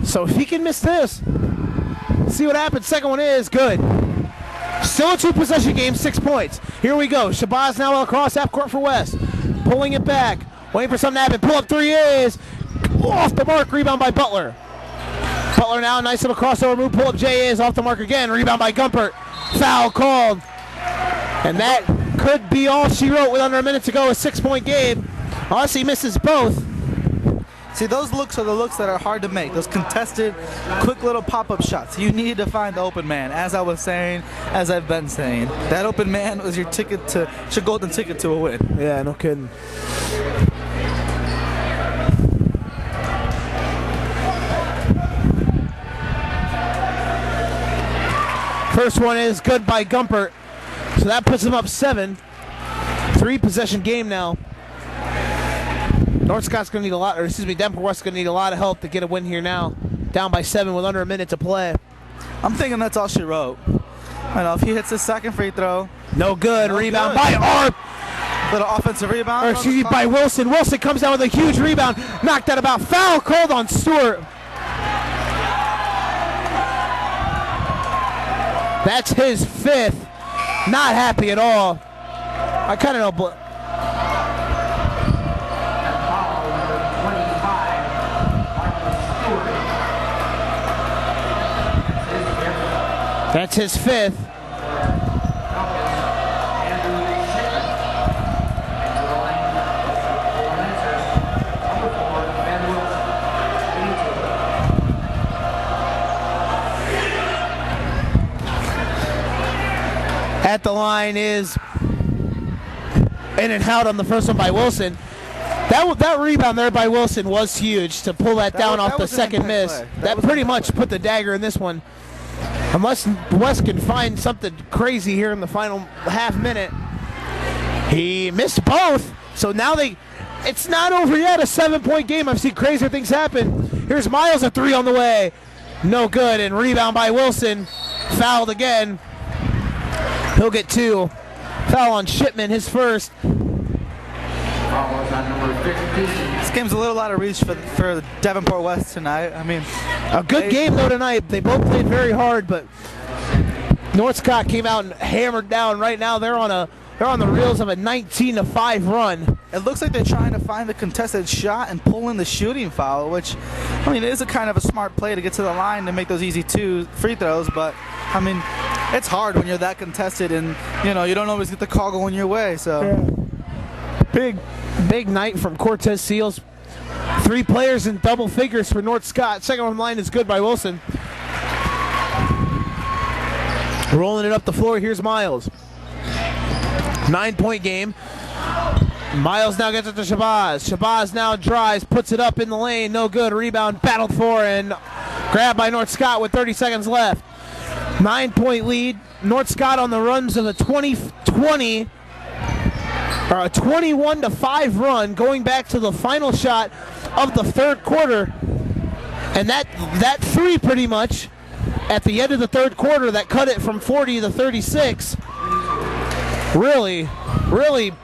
So if he can miss this, see what happens. Second one is good. Still a 2-possession game, 6 points. Here we go. Shabazz now across half court for West. Pulling it back. Waiting for something to happen. Pull up 3 is off the mark. Rebound by Butler. Butler now, nice little crossover move. Pull up J is off the mark again. Rebound by Gumpert. Foul called. And that could be all she wrote with under a minute to go. A 6-point game. Unless he misses both. See, those looks are the looks that are hard to make. Those contested, quick little pop-up shots. You need to find the open man, as I was saying, as I've been saying. That open man was your golden ticket to a win. Yeah, no kidding. First one is good by Gumpert. So that puts them up 7. 3-possession game now. North Scott's going to need a lot, or excuse me, Davenport West's going to need a lot of help to get a win here now. Down by 7 with under a minute to play. I'm thinking that's all she wrote. I know if he hits his second free throw. No good. No Rebound good. by Arp. Little offensive rebound. Or excuse me, by Wilson. Wilson comes down with a huge rebound. Knocked that about. Foul called on Stewart. That's his 5th. Not happy at all. I kind of know. That's his 5th. At the line is in and out on the first one by Wilson. That rebound there by Wilson was huge to pull that down off the second miss. That pretty much put the dagger in this one. Unless West can find something crazy here in the final half minute. He missed both. So now it's not over yet. A 7-point game. I've seen crazier things happen. Here's Miles, a 3 on the way. No good. And rebound by Wilson. Fouled again. He'll get 2. Foul on Shipman, his first. This game's a little out of reach for Davenport West tonight. I mean, a good game though tonight. They both played very hard, but North Scott came out and hammered down. Right now they're on the reels of a 19-5 run. It looks like they're trying to find the contested shot and pull in the shooting foul, which, I mean, it is a kind of a smart play to get to the line to make those easy 2 free throws. But I mean, it's hard when you're that contested, and you don't always get the call going your way. So. Yeah. Big night from Cortez Seals. 3 players in double figures for North Scott. Second one line is good by Wilson. Rolling it up the floor, here's Miles. 9-point game. Miles now gets it to Shabazz. Shabazz now drives, puts it up in the lane. No good. Rebound battled for and grabbed by North Scott with 30 seconds left. 9-point lead. North Scott on the runs of the 20-20. A 21-5 run going back to the final shot of the 3rd quarter. And that 3 pretty much at the end of the 3rd quarter that cut it from 40 to 36 really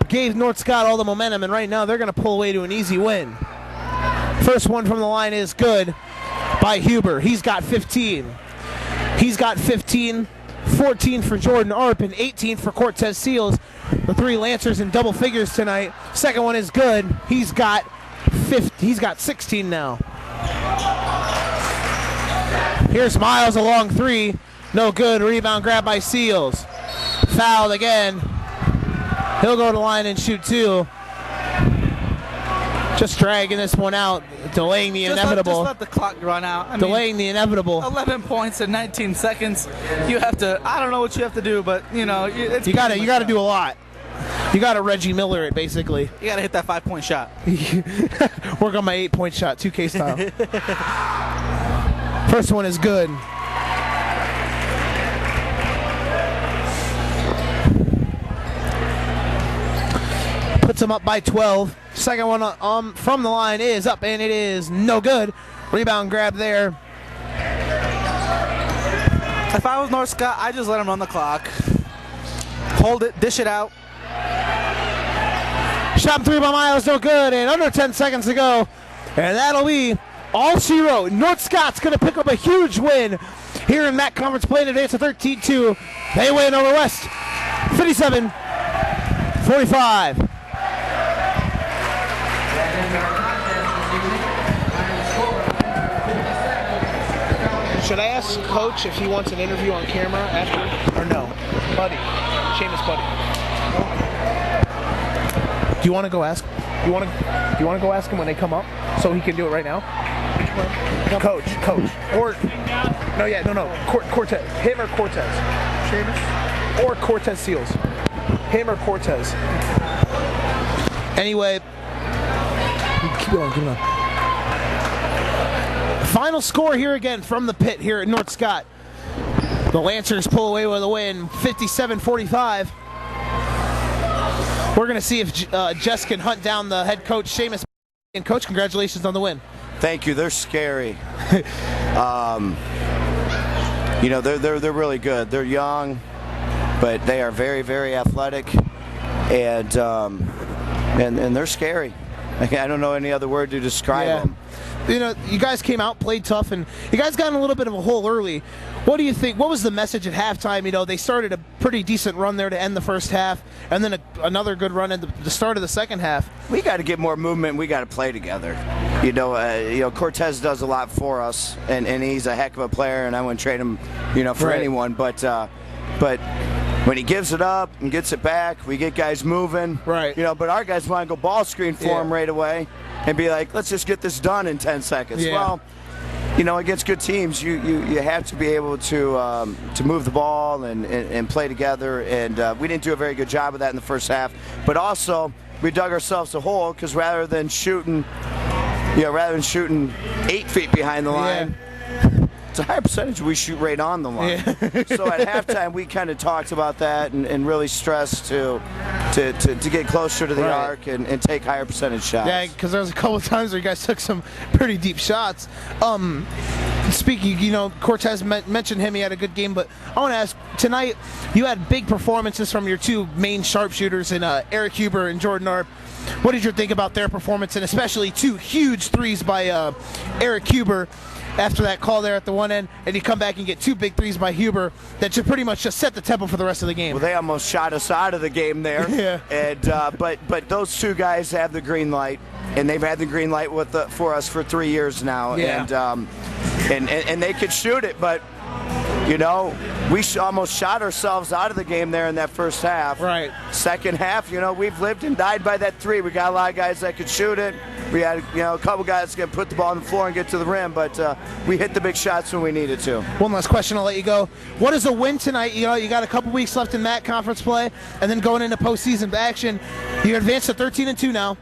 gave North Scott all the momentum, and right now they're going to pull away to an easy win. First one from the line is good by Huber. He's got 15. 14 for Jordan Arp and 18 for Cortez Seals. The 3 Lancers in double figures tonight. Second one is good. He's got 16 now. Here's Miles, a long 3. No good. Rebound grab by Seals. Fouled again. He'll go to the line and shoot 2. Just dragging this one out, delaying the inevitable. Just let the clock run out. Delaying the inevitable. 11 points in 19 seconds. You have to. I don't know what you have to do, but it's you got to do a lot. You got to Reggie Miller it basically. You got to hit that 5-point shot. Work on my 8-point shot, 2K style. First one is good. puts them up by 12. Second one from the line is up, and it is no good. Rebound grab there. If I was North Scott, I'd just let him run the clock. Hold it, dish it out. Shot 3 by Miles, no good, and under 10 seconds to go. And that'll be all she wrote. North Scott's going to pick up a huge win here in MAC Conference play today. It's a 13-2. They win over West 57-45. Should I ask Coach if he wants an interview on camera after, or no? Buddy, Seamus Buddy. Do you want to go ask? Do you want to go ask him when they come up, so he can do it right now? Coach, or no. Cortez, him or Cortez? Seamus or Cortez Seals? Him or Cortez? Anyway, keep going. Final score here again from the pit here at North Scott. The Lancers pull away with a win, 57-45. We're going to see if Jess can hunt down the head coach, Seamus. And Coach, congratulations on the win. Thank you. They're scary. They're really good. They're young, but they are very, very athletic, and they're scary. I don't know any other word to describe them. You guys came out, played tough, and you guys got in a little bit of a hole early. What do you think? What was the message at halftime? They started a pretty decent run there to end the first half, and then another good run at the start of the second half. We got to get more movement. We got to play together. Cortez does a lot for us, and he's a heck of a player, and I wouldn't trade him, for anyone. But when he gives it up and gets it back, we get guys moving. Right. But our guys want to go ball screen for him right away and be like, let's just get this done in 10 seconds. Yeah. Well, against good teams, you have to be able to move the ball and play together. And we didn't do a very good job of that in the first half. But also, we dug ourselves a hole because rather than shooting 8 feet behind the line, it's a higher percentage we shoot right on the line. Yeah. So at halftime, we kind of talked about that and really stressed to get closer to the arc and take higher percentage shots. Yeah, because there was a couple of times where you guys took some pretty deep shots. Speaking, Cortez mentioned him. He had a good game, but I want to ask, tonight you had big performances from your two main sharpshooters in Eric Huber and Jordan Arp. What did you think about their performance, and especially 2 huge threes by Eric Huber after that call there at the one end, and you come back and get 2 big threes by Huber that should pretty much just set the tempo for the rest of the game? Well, they almost shot us out of the game there. Yeah. And but those 2 guys have the green light, and they've had the green light for us for 3 years now. Yeah. And they could shoot it, but we almost shot ourselves out of the game there in that first half. Right. Second half, we've lived and died by that 3. We got a lot of guys that could shoot it. We had, a couple guys that could put the ball on the floor and get to the rim, but we hit the big shots when we needed to. One last question, I'll let you go. What is a win tonight? You got a couple weeks left in MAC conference play, and then going into postseason action. You advanced to 13-2 now.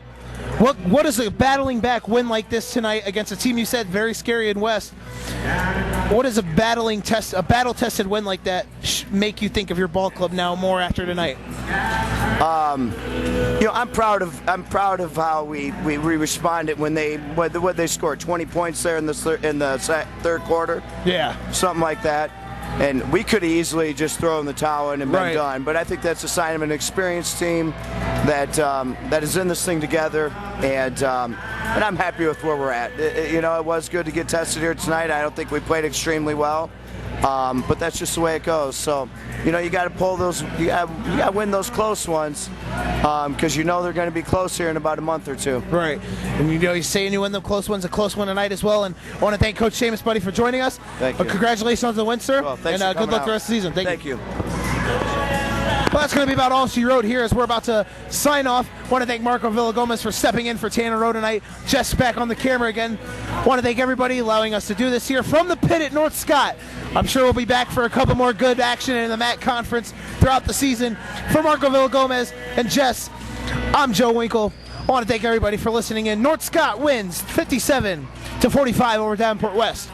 What is a battling back win like this tonight against a team you said very scary in West? What does a battle-tested win like that make you think of your ball club now more after tonight? I'm proud of how we responded when they scored 20 points there in the third quarter. Yeah, something like that. And we could have easily just thrown the towel in and been done. But I think that's a sign of an experienced team that is in this thing together. And I'm happy with where we're at. It was good to get tested here tonight. I don't think we played extremely well. But that's just the way it goes. So, you got to pull those, you got to win those close ones, because they're going to be close here in about a month or 2. Right. And you're saying you win the close ones, a close one tonight as well. And I want to thank Coach Seamus, buddy, for joining us. Thank you. Congratulations on the win, sir. Well, thanks and for good luck out. the rest of the season. Thank you. Well, that's going to be about all she wrote here as we're about to sign off. Want to thank Marco Villagomez for stepping in for Tanner Rowe tonight. Jess back on the camera again. Want to thank everybody allowing us to do this here from the pit at North Scott. I'm sure we'll be back for a couple more good action in the MAC conference throughout the season. For Marco Villagomez and Jess, I'm Joe Winkle. I want to thank everybody for listening in. North Scott wins 57-45 over Davenport West.